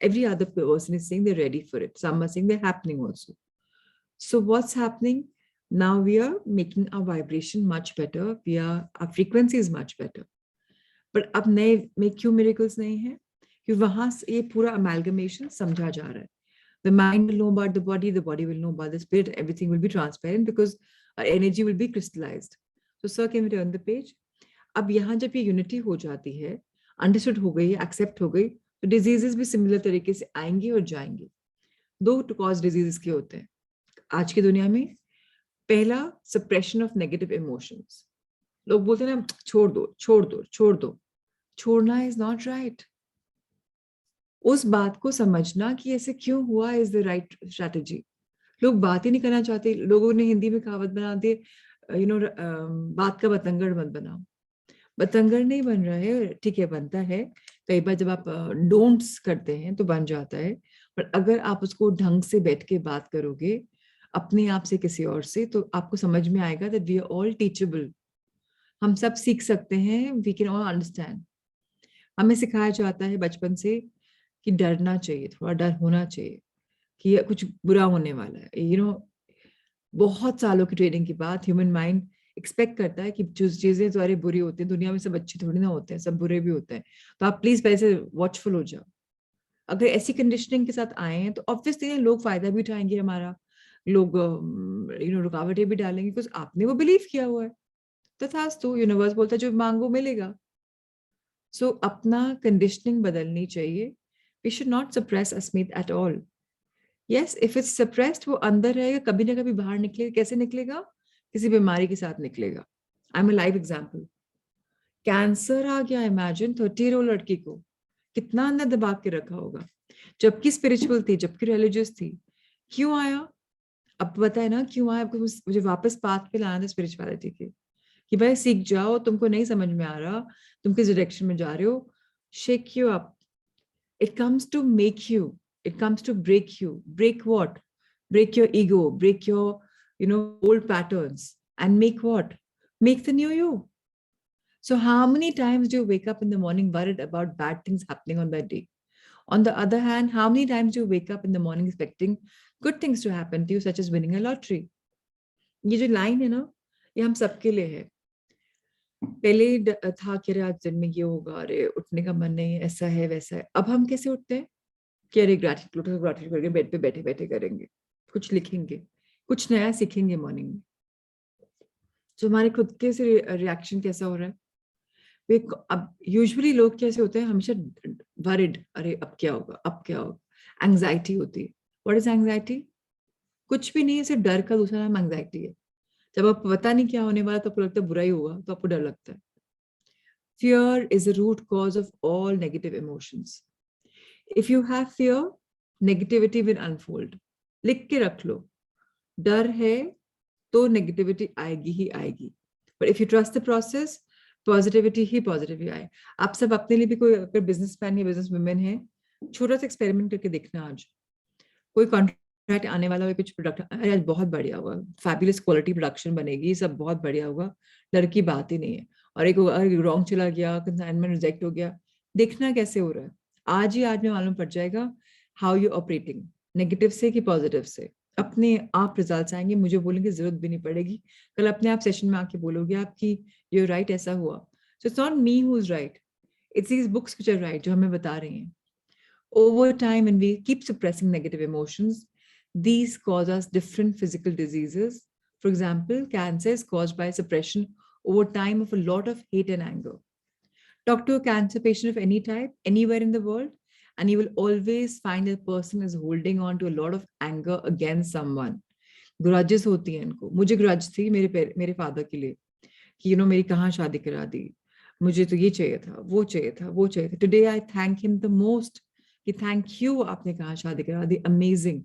every other person is saying they're ready for it. Some are saying they're happening also. So what's happening? Now we are making our vibration much better. Our frequency is much better. But अब नए में क्यों miracles नहीं है? कि वहां से ये पूरा amalgamation समझा जा रहा है. The mind will know about the body will know about the spirit, everything will be transparent because our energy will be crystallized. So sir, can we turn the page? अब यहाँ जब ये unity हो जाती है, understood हो गई, accept हो गई, तो diseases भी similar तरीके से आएंगे और जाएंगे. 2 cause diseases के होते हैं आज की दुनिया में. पहला, suppression of negative emotions. लोग बोलते हैं ना, छोड़ दो छोड़ दो छोड़ दो. छोड़ना is not right. उस बात को समझना कि ऐसे क्यों हुआ is the right strategy. लोग बात ही नहीं करना चाहते. लोगों ने हिंदी में कहावत बना दी, बात का बतंगड़ मत बनाओ. बतंगड़ नहीं बन रहा है, ठीक है, बनता है कई बार जब आप डोंट्स करते हैं तो बन जाता है. पर अगर आप उसको ढंग से बैठ के बात करोगे अपने आप से किसी और से, तो आपको समझ में आएगा that we are all teachable. हम सब सीख सकते हैं. we can all understand. हमें सिखाया जाता है बचपन से कि डरना चाहिए, थोड़ा डर होना चाहिए कि ये कुछ बुरा होने वाला है. बहुत सालों की ट्रेनिंग के बाद ह्यूमन माइंड एक्सपेक्ट करता है कि जो चीजें सारे बुरी होती हैं, दुनिया में सब अच्छे थोड़ी ना होते हैं, सब बुरे भी होते हैं. तो आप प्लीज पहले से वॉचफुल हो जाओ. अगर ऐसी कंडीशनिंग के साथ आए हैं तो ऑब्वियसली लोग फायदा भी उठाएंगे हमारा, लोग रुकावटें भी डालेंगे, बिकॉज आपने वो बिलीव किया हुआ है। तथास्तु, यूनिवर्स बोलता है जो मांगो मिलेगा। सो अपना कंडीशनिंग बदलनी चाहिए। वी शुड नॉट सप्रेस अस्मित at all. Yes, if it's suppressed वो अंदर रहेगा, कभी ना कभी बाहर निकलेगा। कैसे निकलेगा? किसी बीमारी के साथ निकलेगा। I am a live example. Cancer आ गया, इमेजिन 30-year-old लड़की को कितना अंदर दबा के रखा होगा, जबकि स्पिरिचुअल थी, जबकि रिलीजियस थी। क्यों आया? अब पता है ना क्यों आया आपको? मुझे वापस पाथ पे लाना था स्पिरिचुअलिटी के, कि भाई सीख जाओ, तुमको नहीं समझ में आ रहा, तुम किस डायरेक्शन में जा रहे हो, shake you up. It comes to make you, it comes to break you. Break what? Break your ego, break your, old patterns, and make what? Make the new you. So how many times do you wake up in the morning worried about bad things happening on that day? On the other hand, how many times do you wake up in the morning expecting good things to happen to you, such as winning a lottery? ये जो line है ना, ये हम सबके लिए है। पहले था कि अरे आज दिन में ये होगा, अरे उठने का मन नहीं है, ऐसा है वैसा है। अब हम कैसे उठते हैं कि अरे ग्रैटिट्यूड करके बेड पे बैठे बैठे करेंगे, कुछ लिखेंगे, कुछ नया सीखेंगे मॉर्निंग में। जो हमारे खुद के से रिएक्शन कैसा हो रहा है? अब यूजुअली लोग कैसे होते हैं, हमेशा वरिड, अरे अब क्या होगा, अब क्या होगा, एंग्जाइटी होती है। What is anxiety? कुछ भी नहीं है, सिर्फ डर का दूसरा नाम एंग्जाइटी है। जब आपको पता नहीं क्या होने वाला तो आपको लगता है बुरा ही होगा, तो आपको डर लगता है। Fear is the root cause of all negative emotions. If you have fear, negativity will unfold. लिख के रख लो, डर है तो नेगेटिविटी आएगी ही आएगी। But if you trust the process, positivity he positivity आए। आप सब अपने लिए भी कोई अगर बिजनेसमैन या बिजनेस वुमेन है, छोटा सा एक्सपेरिमेंट करके देखना। आज कोई कॉन्ट्रैक्ट आने वाला हो, कुछ प्रोडक्ट, अरे आज बहुत बढ़िया होगा, फैबुलस क्वालिटी प्रोडक्शन बनेगी, सब बहुत बढ़िया होगा, डर की बात ही नहीं है। और एक रॉन्ग चला गया, कंसाइनमेंट रिजेक्ट हो गया, देखना कैसे हो रहा है। आज ही आज में मालूम पड़ जाएगा हाउ यू ऑपरेटिंग, नेगेटिव से कि पॉजिटिव से। अपने आप रिजल्ट्स आएंगे, मुझे बोलने की जरूरत भी नहीं पड़ेगी। कल अपने आप सेशन में आके बोलोगे आपकी यू राइट, ऐसा हुआ। So it's not me who is right, it's these books which are right, जो हमें बता रही हैं। Over time, when we keep suppressing negative emotions, these cause us different physical diseases. For example, cancer is caused by suppression over time of a lot of hate and anger. Talk to a cancer patient of any type, anywhere in the world, and you will always find that person is holding on to a lot of anger against someone. Grudges होती हैं इनको। मुझे grudge थी मेरे father के लिए कि मेरी कहाँ शादी करा दी, मुझे तो ये चाहिए था, वो चाहिए था, वो चाहिए था। Today I thank him the most कि थैंक यू, आपने कहाँ शादी करा दी, अमेजिंग,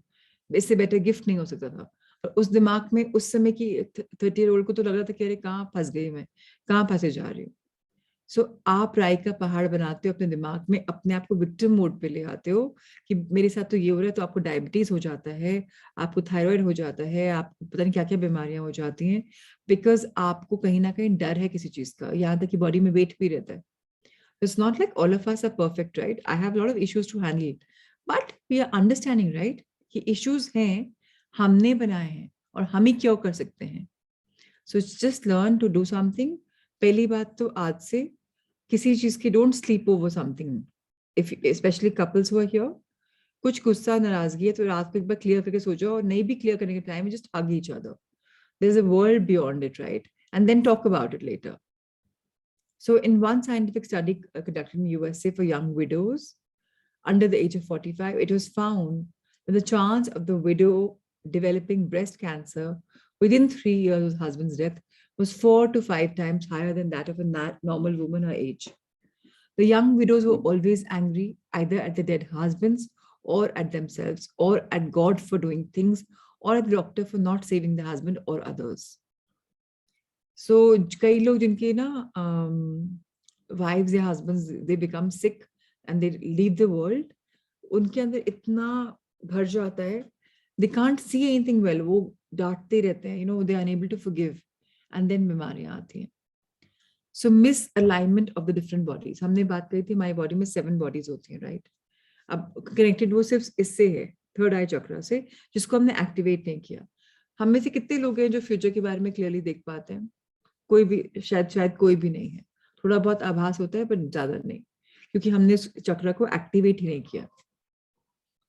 इससे बेटर गिफ्ट नहीं हो सकता था। और उस दिमाग में उस समय की 30-year-old को तो लग रहा था कि अरे कहाँ फंस गई मैं, कहाँ फंसे जा रही हूँ। सो आप राय का पहाड़ बनाते हो अपने दिमाग में, अपने आप को विक्टिम मोड पे ले आते हो कि मेरे साथ तो ये हो रहा है, तो आपको डायबिटीज हो जाता है, आपको थायराइड हो जाता है, आपको पता नहीं क्या क्या बीमारियां हो जाती हैं, बिकॉज आपको कहीं ना कहीं डर है किसी चीज का। यहाँ तक कि बॉडी में वेट भी रहता है। It's not like all of us are perfect, right? I have a lot of issues to handle, but we are understanding, right? कि issues हैं, हमने बनाए हैं और हम ही क्यों कर सकते हैं। So just learn to do something. पहली बात तो आज से किसी चीज की don't sleep over something. If especially couples who are here, कुछ गुस्सा नाराजगी है तो रात को एक बार क्लियर करके सो जाओ, और नहीं भी क्लियर करने के time just hug each other. There's a world beyond it, right? And then talk about it later. So in one scientific study conducted in USA for young widows under the age of 45, it was found that the chance of the widow developing breast cancer within 3 years of husband's death was 4 to 5 times higher than that of a normal woman her age. The young widows were always angry either at the dead husbands or at themselves or at God for doing things or at the doctor for not saving the husband or others. So कई लोग जिनके ना wives या husbands they become sick and they leave the world, उनके अंदर इतना भर जाता है, they can't see anything well, वो डांटते रहते हैं, they are unable to forgive, and then बीमारियां आती हैं. So misalignment of the different bodies. हमने बात करी थी हमारी बॉडी में 7 बॉडीज होती हैं, राइट? अब कनेक्टेड वो सिर्फ इससे है, थर्ड आई चक्र से, जिसको हमने एक्टिवेट नहीं किया। हम में से कितने लोग हैं जो फ्यूचर के बारे में क्लियरली देख पाते हैं? कोई भी, शायद कोई भी नहीं है। थोड़ा बहुत आभास होता है पर ज्यादा नहीं, क्योंकि हमने उस चक्र को एक्टिवेट ही नहीं किया।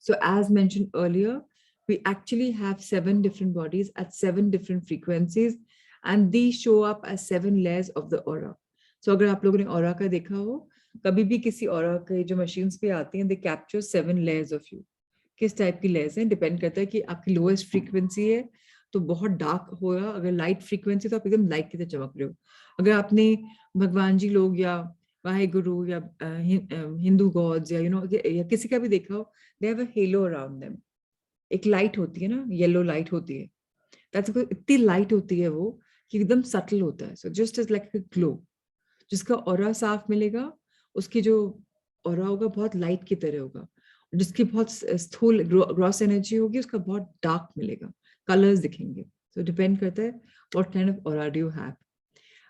So as mentioned earlier, we actually have 7 different bodies at 7 different frequencies, and these show up as 7 layers of the aura. So अगर आप लोगों ने aura का देखा हो, कभी भी किसी aura के जो machines पे आती हैं, they capture 7 layers of you. किस टाइप की layers हैं, डिपेंड करता है कि आपकी lowest frequency है तो बहुत डार्क होगा, अगर लाइट फ्रीक्वेंसी तो आप एकदम लाइट की तरह चमक रहे हो. अगर आपने भगवान जी लोग या वाहेगुरु या हिंदू गॉड्स या या किसी का भी देखा हो, they have a hello around them. एक लाइट होती है ना, येलो लाइट होती है, दैट्स बिकॉज़ इतनी लाइट होती है वो कि एकदम सटल होता है. So just as like a glow. जिसका ऑरा साफ मिलेगा, उसकी जो ऑरा होगा बहुत लाइट की तरह होगा. जिसकी बहुत स्थूल ग्रॉस एनर्जी होगी, उसका बहुत डार्क मिलेगा, कलर्स दिखेंगे. तो डिपेंड करता है what kind of aura do you have.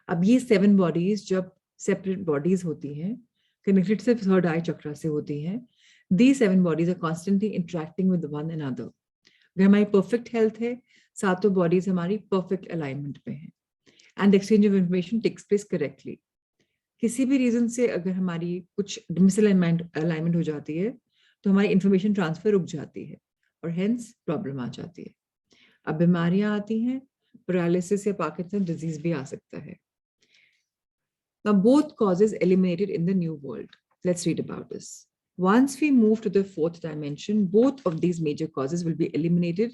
अब ये 7 बॉडीज जब सेपरेट बॉडीज होती हैं, कनेक्टेड सिर्फ थर्ड आई चक्र से होती हैं, these 7 bodies are constantly interacting with one another. अगर हमारी परफेक्ट हेल्थ है, सातों बॉडीज हमारी परफेक्ट अलाइनमेंट में है, and exchange of information takes place correctly. किसी भी रीजन से अगर हमारी कुछ मिसअलाइनमेंट हो जाती है, तो हमारी इंफॉर्मेशन ट्रांसफर रुक जाती है और हेंस प्रॉब्लम आ जाती है. अब बीमारियां आती हैं, पैरालिसिस या पार्किंसन डिजीज भी आ सकता है. Now both causes eliminated in the new world. Let's read about this. Once we move to the 4th dimension, both of these major causes will be eliminated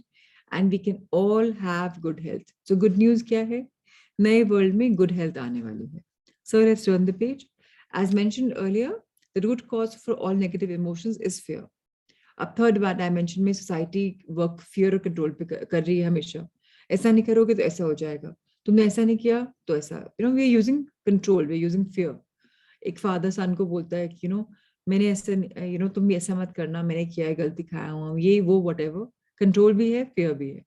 and we can all have good health. So good news क्या है? नए world में good health आने वाली है. So let's turn the page. As mentioned earlier, the root cause for all negative emotions is fear. अब third dimension में society work fear और कंट्रोल पे कर रही है हमेशा. ऐसा नहीं करोगे तो ऐसा हो जाएगा, तुमने ऐसा नहीं किया तो ऐसा. We are using control, we are using fear. एक फादर सन को बोलता है कि मैंने ऐसे तुम भी ऐसा मत करना, मैंने किया है, गलती खाया हूँ, ये वो व्हाटएवर. कंट्रोल भी है, फियर भी है.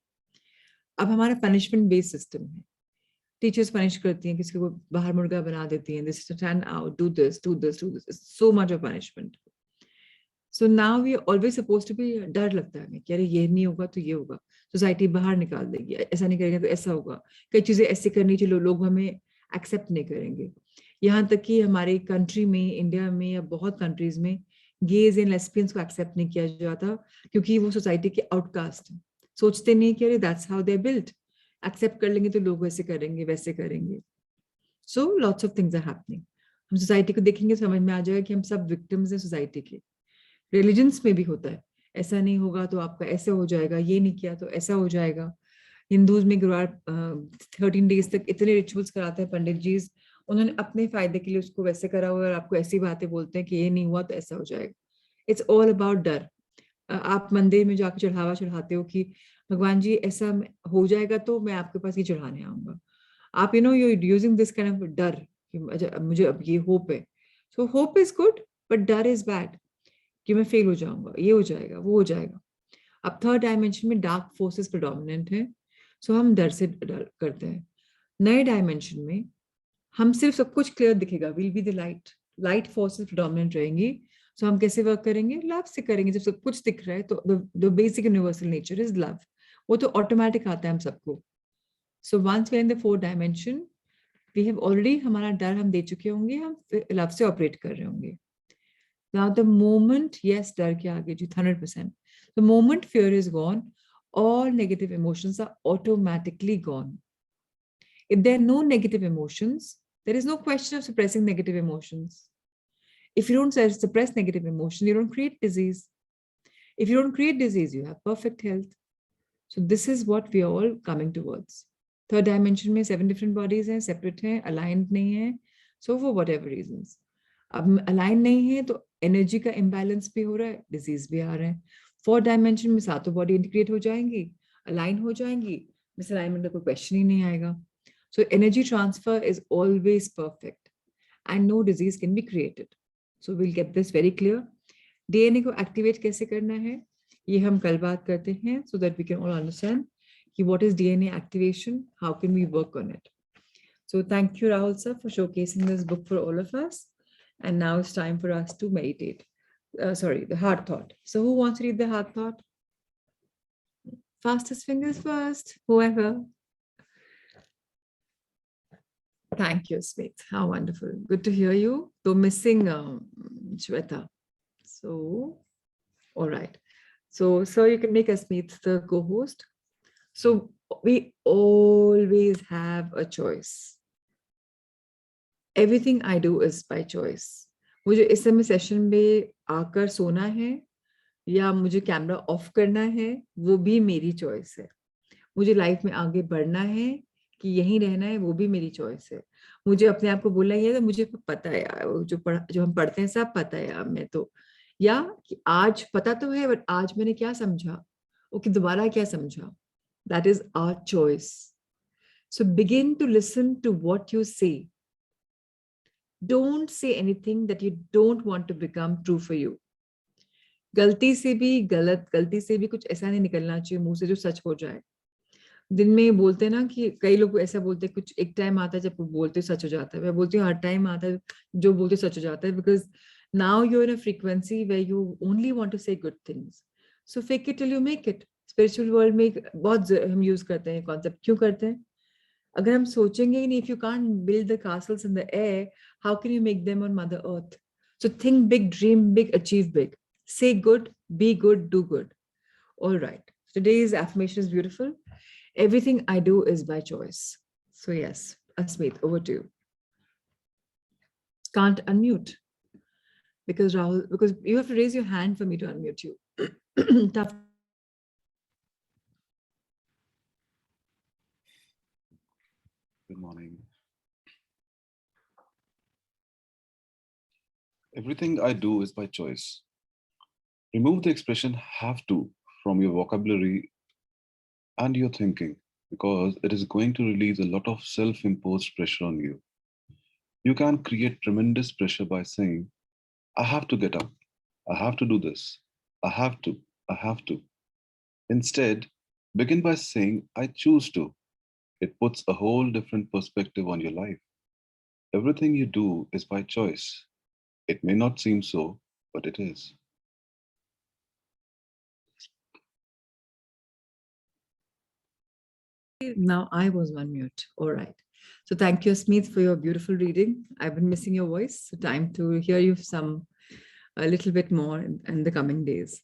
अब हमारा पनिशमेंट बेस्ड सिस्टम है. टीचर्स पनिश करती हैं, किसी को बाहर मुर्गा बना देती हैं, this stand out, do this do this do this, so much of punishment. So now we always suppose to be. डर लगता है हमें कि अरे ये नहीं होगा तो ये होगा, सोसाइटी बाहर निकाल देगी, ऐसा नहीं करेंगे तो ऐसा होगा, कई चीजें ऐसे करनी चाहिए, लोग हमें एक्सेप्ट नहीं करेंगे. यहाँ तक कि हमारे कंट्री में, इंडिया में या बहुत कंट्रीज में गेज एंड लेस्बियंस को एक्सेप्ट नहीं किया जाता क्योंकि वो सोसाइटी के आउटकास्ट हैं. सोचते नहीं कि अरे that's how they built, accept कर लेंगे तो लोग वैसे करेंगे वैसे करेंगे. So lots of things are happening. हम सोसाइटी को देखेंगे, समझ में आ जाएगा कि हम सब विक्टिम्स हैं सोसाइटी के. रिलीजन्स में भी होता है, ऐसा नहीं होगा तो आपका ऐसा हो जाएगा, ये नहीं किया तो ऐसा हो जाएगा. हिंदूज में गुरुवार 13 डेज तक इतने रिचुअल्स कराते हैं पंडित जी, उन्होंने अपने फायदे के लिए उसको वैसे करा हुआ है और आपको ऐसी बातें बोलते हैं कि ये नहीं हुआ तो ऐसा हो जाएगा. इट्स ऑल अबाउट डर. आप मंदिर में जाकर चढ़ावा चढ़ाते हो कि भगवान जी ऐसा हो जाएगा तो मैं आपके पास ही चढ़ाने आऊंगा. आप you using this kind of डर कि मुझे अब ये होप है. So hope is good but डर इज बैड कि मैं फेल हो जाऊंगा, ये हो जाएगा, वो हो जाएगा. अब थर्ड डायमेंशन में डार्क फोर्सेस प्रेडोमिनेंट है, सो हम डर से डर करते हैं. नए डायमेंशन में हम सिर्फ सब कुछ क्लियर दिखेगा, will be the light. Light forces predominant रहेंगी. सो हम कैसे वर्क करेंगे? लव से करेंगे. जब सब कुछ दिख रहा है तो the basic universal nature is love. वो तो ऑटोमेटिक आता है हम सबको. So once we are in the fourth dimension, we have already, हमारा डर हम दे चुके होंगे, हम लव से ऑपरेट कर रहे होंगे. Now the moment, yes, डर के आगे जी 100%. The moment fear is gone, all negative emotions are automatically gone. If there are no negative emotions, there is no question of suppressing negative emotions. If you don't suppress negative emotion, you don't create disease. If you don't create disease, you have perfect health. So this is what we are all coming towards. Third dimension में 7 different bodies हैं, separate हैं, aligned नहीं हैं. So for whatever reasons. अब align नहीं है तो energy का इम्बैलेंस भी हो रहा है, डिजीज भी आ रहा है. 4th डायमेंशन में सातों बॉडी इंटीग्रेट हो जाएंगी, अलाइन हो जाएंगी, मिसअलाइनमेंट का कोई क्वेश्चन ही नहीं आएगा. So energy transfer is always perfect and no disease can be created. So will get this very clear. DNA को एक्टिवेट कैसे करना है ये हम कल बात करते हैं, so that we can all understand कि what is DNA activation, how can we work on it. So thank you Rahul sir for showcasing this book for all of us. And now it's time for us to meditate. Sorry, the heart thought. So who wants to read the heart thought? Fastest fingers first, whoever. Thank you, Smith. How wonderful. Good to hear you. Though missing Shweta. So, all right. So, sir, you can make Asmeet the co-host. So we always have a choice. Everything I do is by choice. मुझे इस समय session में आकर सोना है या मुझे camera off करना है, वो भी मेरी चॉइस है. मुझे लाइफ में आगे बढ़ना है कि यहीं रहना है, वो भी मेरी चॉइस है. मुझे अपने आप को बोलना ही है तो मुझे पता है यार, वो जो हम पढ़ते हैं सब पता है यार मैं तो, या कि आज पता तो है बट आज मैंने क्या समझा, ओके दोबारा क्या समझा. That is our choice. So begin to listen to what you say. Don't say anything that you don't want to become true for you. गलती से भी कुछ ऐसा नहीं निकलना चाहिए मुंह से जो सच हो जाए. दिन में बोलते हैं ना कि कई लोग ऐसा बोलते हैं, कुछ एक टाइम आता है जब बोलते सच हो जाता है. मैं बोलती हूँ हर टाइम आता है जो बोलते सच हो जाता है, because now you are in a frequency where you only want to say good things. So fake it till you make it. Spiritual world में बहुत हम यूज करते हैं कॉन्सेप्ट. क्यों करते हैं? अगर हम सोचेंगे ही नहीं, if you can't build the castles in the air, how can you make them on mother earth? So think big, dream big, achieve big, say good, be good, do good. All right. Today's affirmation is beautiful. Everything I do is by choice. So yes, Asmeet, over to you. Can't unmute because Rahul, because you have to raise your hand for me to unmute you. Tough.
Good morning. Everything I do is by choice. Remove the expression have to from your vocabulary and your thinking, because it is going to release a lot of self-imposed pressure on you. You can create tremendous pressure by saying, I have to get up, I have to do this, I have to, I have to. Instead, begin by saying, I choose to. It puts a whole different perspective on your life. Everything you do is by choice. It may not seem so, but it is.
Now I was on mute. All right. So thank you, Smith, for your beautiful reading. I've been missing your voice. So time to hear you a little bit more in the coming days.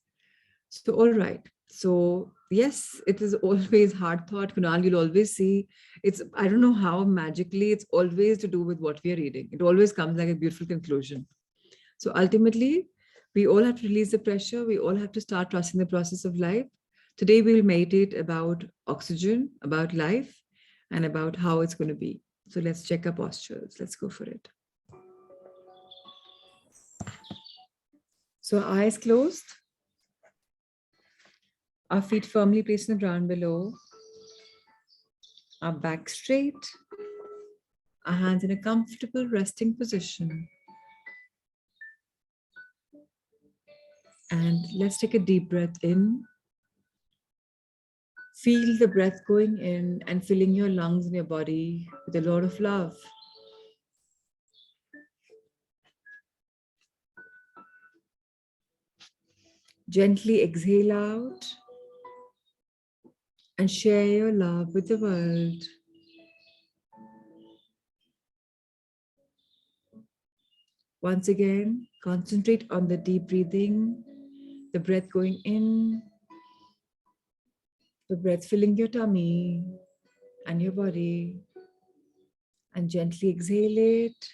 So all right. So yes, it is always hard thought. Kunal, you'll always see it's, I don't know how magically it's always to do with what we are reading. It always comes like a beautiful conclusion. So ultimately, we all have to release the pressure. We all have to start trusting the process of life. Today, we'll meditate about oxygen, about life, and about how it's going to be. So let's check our postures. Let's go for it. So eyes closed, our feet firmly placed on the ground below, our back straight, our hands in a comfortable resting position. And let's take a deep breath in. Feel the breath going in and filling your lungs and your body with a lot of love. Gently exhale out and share your love with the world. Once again, concentrate on the deep breathing, the breath going in, the breath filling your tummy and your body, and gently exhale it.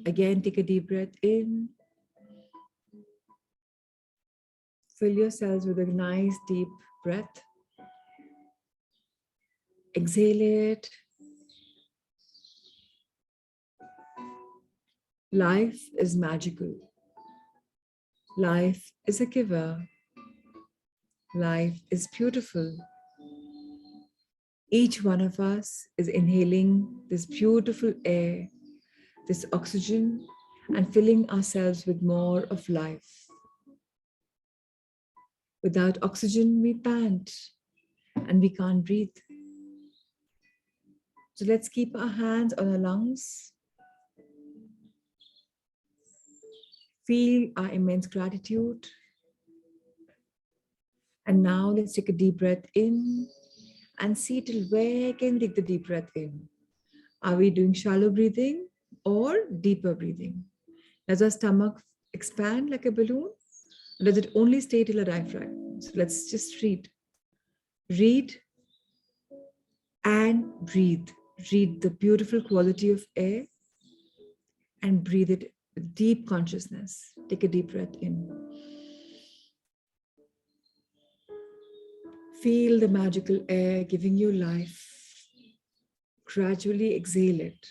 Again, take a deep breath in. Fill yourselves with a nice deep breath. Exhale it. Life is magical. Life is a giver. Life is beautiful. Each one of us is inhaling this beautiful air, this oxygen, and filling ourselves with more of life. Without oxygen, we pant and we can't breathe. So let's keep our hands on our lungs. Feel our immense gratitude. And now let's take a deep breath in and see till where can we take the deep breath in. Are we doing shallow breathing or deeper breathing? Does our stomach expand like a balloon? Or does it only stay till a diaphragm? So let's just read. Read and breathe. Read the beautiful quality of air and breathe it with deep consciousness. Take a deep breath in. Feel the magical air giving you life. Gradually exhale it.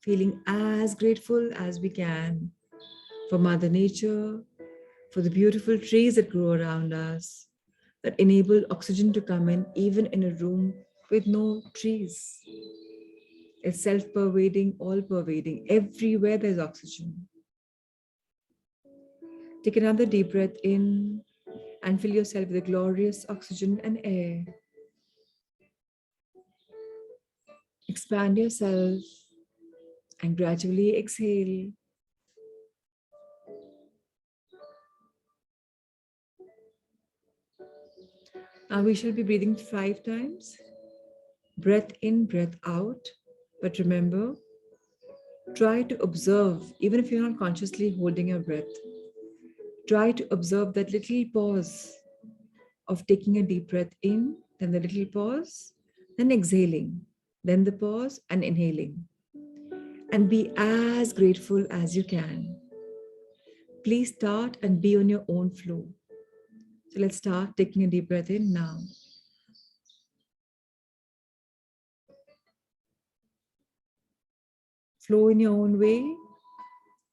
Feeling as grateful as we can for Mother Nature, for the beautiful trees that grow around us, that enable oxygen to come in even in a room with no trees. It's self-pervading, all-pervading. Everywhere there's oxygen. Take another deep breath in and fill yourself with the glorious oxygen and air. Expand yourself and gradually exhale. Now we shall be breathing 5 times. Breath in, breath out. But remember, try to observe, even if you're not consciously holding your breath, try to observe that little pause of taking a deep breath in, then the little pause, then exhaling, then the pause and inhaling. And be as grateful as you can. Please start and be on your own flow. So let's start taking a deep breath in now. Flow in your own way,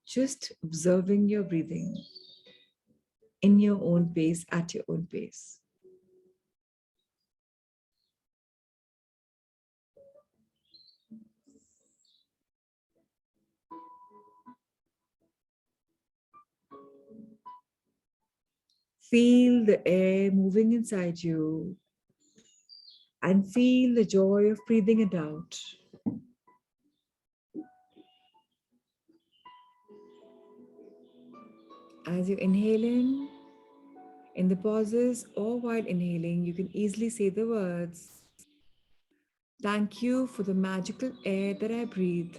just observing your breathing in your own pace, at your own pace. Feel the air moving inside you and feel the joy of breathing it out. As you inhale in the pauses or while inhaling, you can easily say the words, "Thank you for the magical air that I breathe.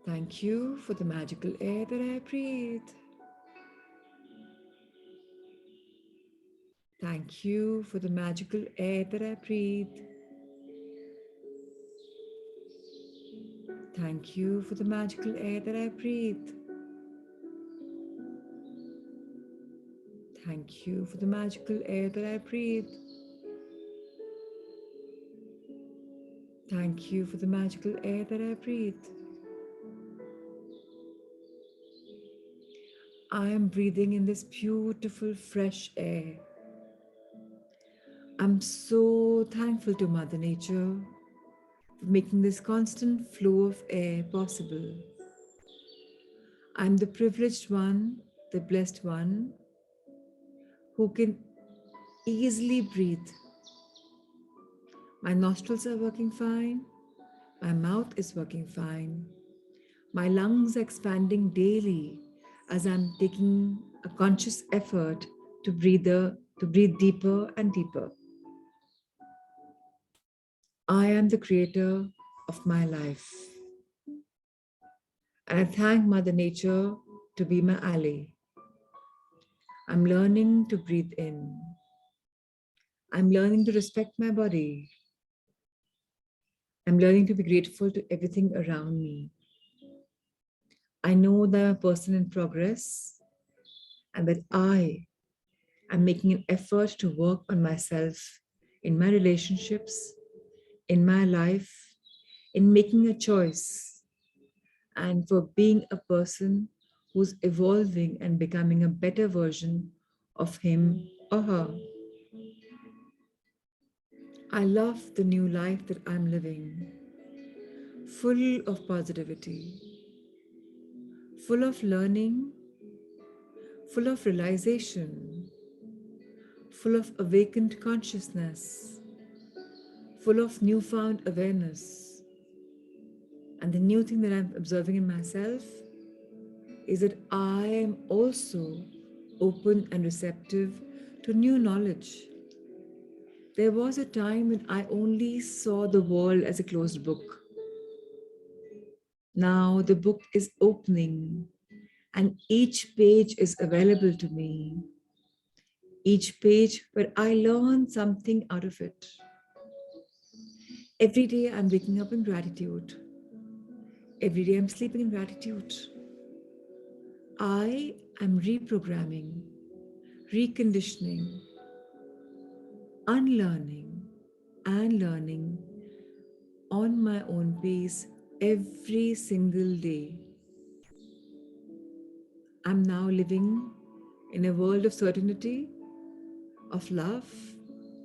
Thank you for the magical air that I breathe. Thank you for the magical air that I breathe. Thank you for the magical air that I breathe. Thank you for the magical air that I breathe. Thank you for the magical air that I breathe. I am breathing in this beautiful fresh air. I'm so thankful to Mother Nature for making this constant flow of air possible. I'm the privileged one, the blessed one, who can easily breathe. My nostrils are working fine. My mouth is working fine. My lungs are expanding daily as I'm taking a conscious effort to breathe deeper and deeper. I am the creator of my life. And I thank Mother Nature to be my ally. I'm learning to breathe in. I'm learning to respect my body. I'm learning to be grateful to everything around me. I know that I'm a person in progress and that I am making an effort to work on myself in my relationships, in my life, in making a choice, and for being a person who's evolving and becoming a better version of him or her. I love the new life that I'm living, full of positivity, full of learning, full of realization, full of awakened consciousness, full of newfound awareness. And the new thing that I'm observing in myself is that I am also open and receptive to new knowledge. There was a time when I only saw the world as a closed book. Now the book is opening and each page is available to me. Each page where I learn something out of it. Every day I'm waking up in gratitude. Every day I'm sleeping in gratitude. I am reprogramming, reconditioning, unlearning, and learning on my own pace every single day. I'm now living in a world of certainty, of love,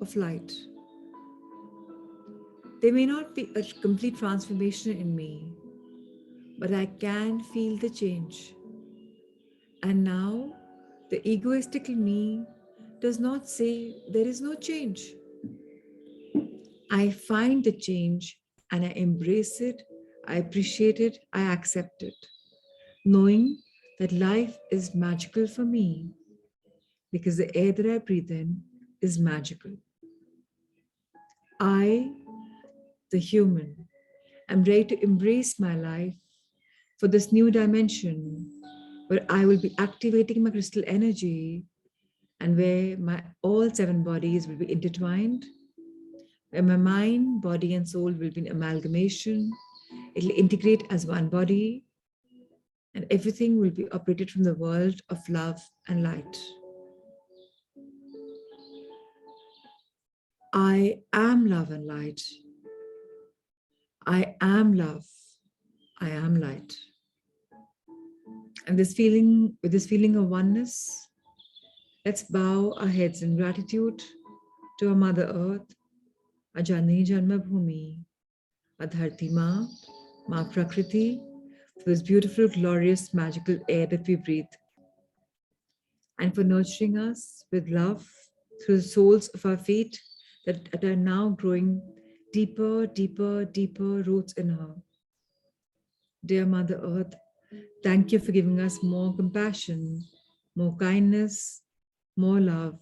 of light. There may not be a complete transformation in me, but I can feel the change. And now, the egoistical me does not say there is no change. I find the change and I embrace it, I appreciate it, I accept it, knowing that life is magical for me because the air that I breathe in is magical. I, the human, am ready to embrace my life for this new dimension where I will be activating my crystal energy and where my all 7 bodies will be intertwined, where my mind, body, and soul will be an amalgamation. It'll integrate as one body, and everything will be operated from the world of love and light. I am love and light. I am love. I am light. And with this feeling of oneness, let's bow our heads in gratitude to our Mother Earth, our Janani Janma Bhumi, our Dharti Ma, Ma Prakriti, for this beautiful, glorious, magical air that we breathe, and for nurturing us with love through the soles of our feet that are now growing deeper, deeper, deeper roots in her. Dear Mother Earth, thank you for giving us more compassion, more kindness, more love,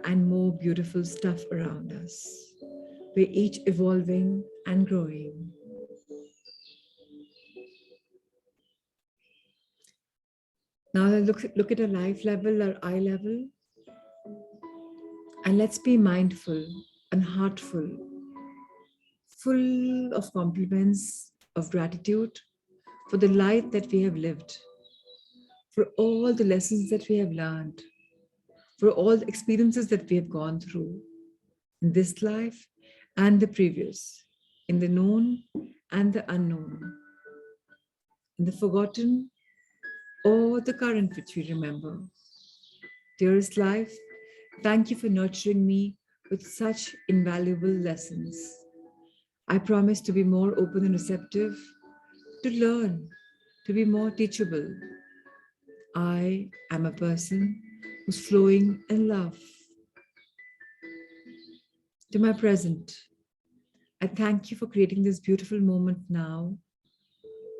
and more beautiful stuff around us. We're each evolving and growing. Now look at our life level, our eye level, and let's be mindful and heartful, full of compliments, of gratitude for the life that we have lived, for all the lessons that we have learned, for all the experiences that we have gone through in this life and the previous, in the known and the unknown, in the forgotten or the current which we remember. Dearest life, thank you for nurturing me with such invaluable lessons. I promise to be more open and receptive, to learn, to be more teachable. I am a person who's flowing in love. To my present, I thank you for creating this beautiful moment now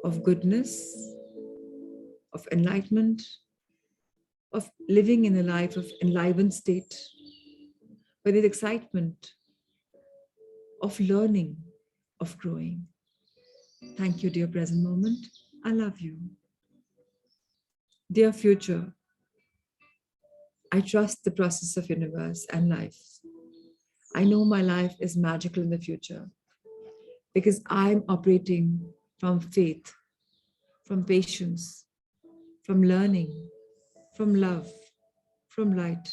of goodness, of enlightenment, of living in a life of enlivened state, where there's excitement, of learning, of growing. Thank you, dear present moment. I love you. Dear future, I trust the process of universe and life. I know my life is magical in the future because I'm operating from faith, from patience, from learning, from love, from light.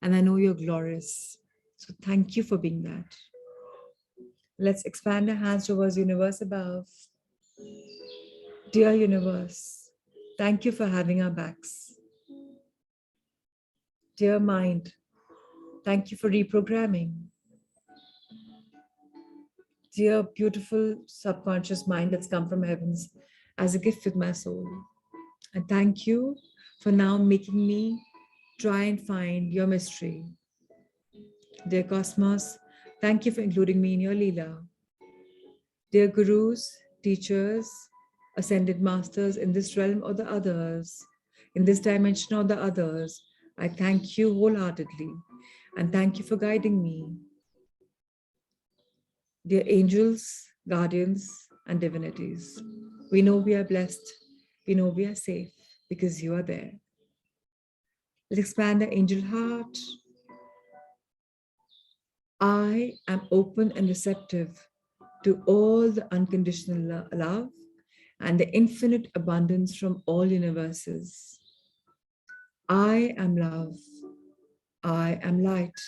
And I know you're glorious. So thank you for being that. Let's expand our hands towards the universe above. Dear universe, thank you for having our backs. Dear mind, thank you for reprogramming. Dear beautiful subconscious mind that's come from heavens as a gift with my soul. And thank you for now making me try and find your mystery. Dear Cosmos, thank you for including me in your Leela. Dear Gurus, teachers, ascended masters in this realm or the others, in this dimension or the others, I thank you wholeheartedly and thank you for guiding me. Dear angels, guardians, and divinities. We know we are blessed. We know we are safe because you are there. Let's expand the angel heart. I am open and receptive to all the unconditional love and the infinite abundance from all universes. I am love. I am light.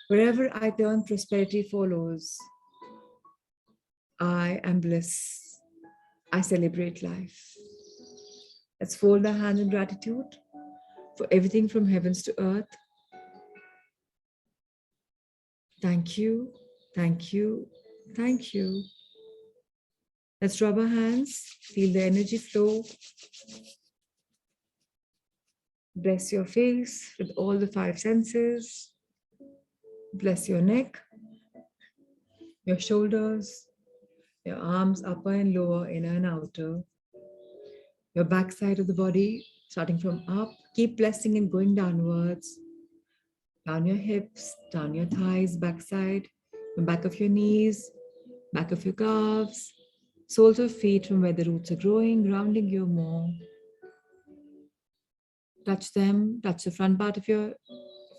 Wherever I turn, prosperity follows. I am bliss. I celebrate life. Let's fold our hands in gratitude for everything from heavens to earth. Thank you, thank you, thank you. Let's rub our hands, feel the energy flow. Bless your face with all the 5 senses. Bless your neck, your shoulders, your arms, upper and lower, inner and outer. Your back side of the body, starting from up, keep blessing and going downwards. Down your hips, down your thighs, backside, the back of your knees, back of your calves, soles of feet from where the roots are growing, grounding you more. Touch them, touch the front part of your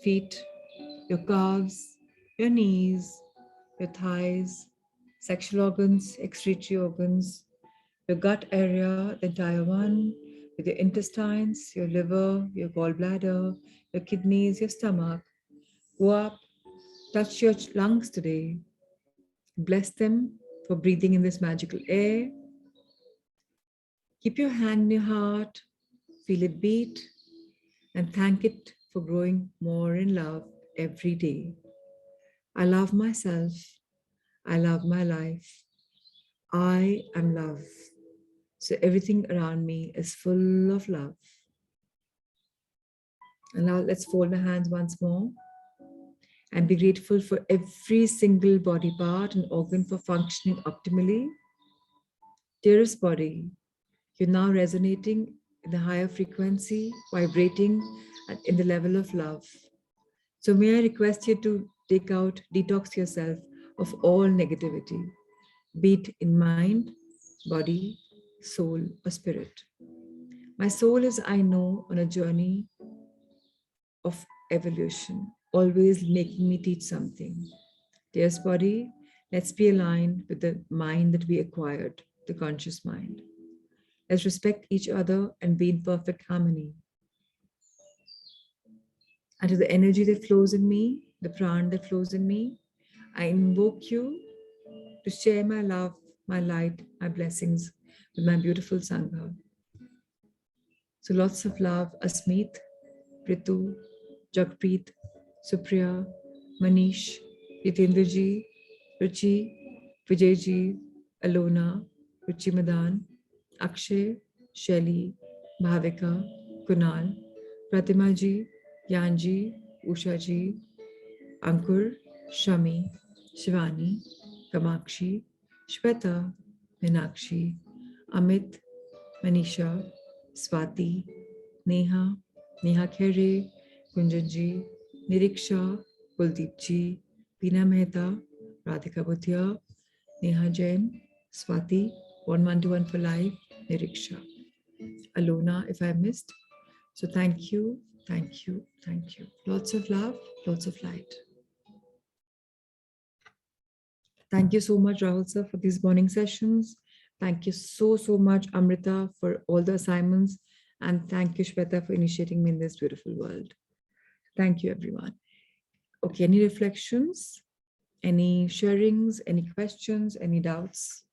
feet, your calves, your knees, your thighs, sexual organs, excretory organs, your gut area, the entire one, with your intestines, your liver, your gallbladder, your kidneys, your stomach. Go up, touch your lungs today. Bless them for breathing in this magical air. Keep your hand in your heart, feel it beat, and thank it for growing more in love every day. I love myself. I love my life. I am love. So everything around me is full of love. And now let's fold our hands once more and be grateful for every single body part and organ for functioning optimally. Dearest body, you're now resonating in the higher frequency, vibrating in the level of love. So may I request you to detox yourself of all negativity, be it in mind, body, soul, or spirit. My soul is, I know, on a journey of evolution, always making me teach something. Dearest body, let's be aligned with the mind that we acquired, the conscious mind. Let's respect each other and be in perfect harmony. And to the energy that flows in me, the prana that flows in me, I invoke you to share my love, my light, my blessings with my beautiful Sangha. So lots of love, Asmeet, Ritu, Jagpreet, Supriya, Manish, Jitendraji, Ruchi, Vijayji, Alona, Ruchi Madan, Akshay, Shelly, Bhavika, Kunal, Pratima ji, Yanji, Usha ji, Ankur, Shami, Shivani, Kamakshi, Shweta, Meenakshi, Amit, Manisha, Swati, Neha, Neha Khere, Kunjanji, Niriksha, Kuldeep ji, Veena Mehta, Radhika Bhutia, Neha Jain, Swati, 1121 for life, Niriksha. Alona, if I missed. So thank you, thank you, thank you. Lots of love, lots of light. Thank you so much, Rahul sir, for these morning sessions. Thank you so much, Amrita, for all the assignments. And thank you, Shweta, for initiating me in this beautiful world. Thank you, everyone. Okay, any reflections, any sharings, any questions, any doubts?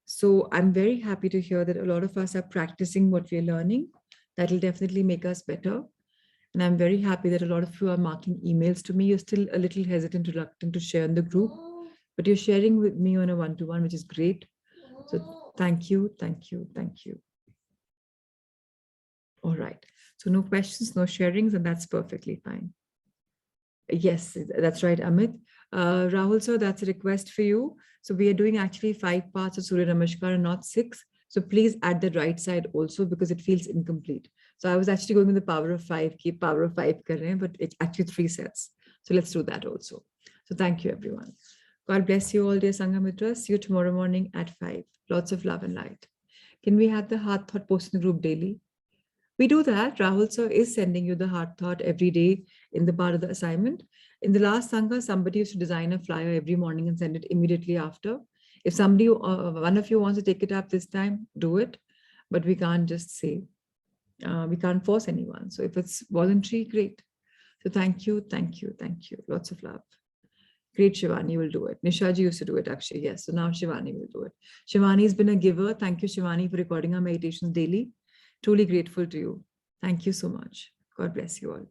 So I'm very happy to hear that a lot of us are practicing what we're learning. That will definitely make us better. And I'm very happy that a lot of you are marking emails to me. You're still a little hesitant, reluctant to share in the group, but you're sharing with me on a one-to-one, which is great. So thank you, thank you, thank you. All right. So no questions, no sharings, and that's perfectly fine. Yes, that's right, Amit. Rahul sir, that's a request for you. So we are doing actually 5 parts of Surya Namaskar and not 6. So please add the right side also because it feels incomplete. So I was actually going with the power of 5, keep power of 5 kar rahe hain, but it's actually 3 sets. So let's do that also. So thank you, everyone. God bless you all, dear Sanghamitra. See you tomorrow morning at 5. Lots of love and light. Can we have the heart thought post in the group daily? We do that. Rahul sir is sending you the heart thought every day in the part of the assignment. In the last Sangha, somebody used to design a flyer every morning and send it immediately after. If somebody, one of you wants to take it up this time, do it. But we can't just say, we can't force anyone. So if it's voluntary, great. So thank you, thank you, thank you. Lots of love. Great, Shivani will do it. Nishaji used to do it actually, yes. So now Shivani will do it. Shivani has been a giver. Thank you, Shivani, for recording our meditations daily. Truly grateful to you. Thank you so much. God bless you all.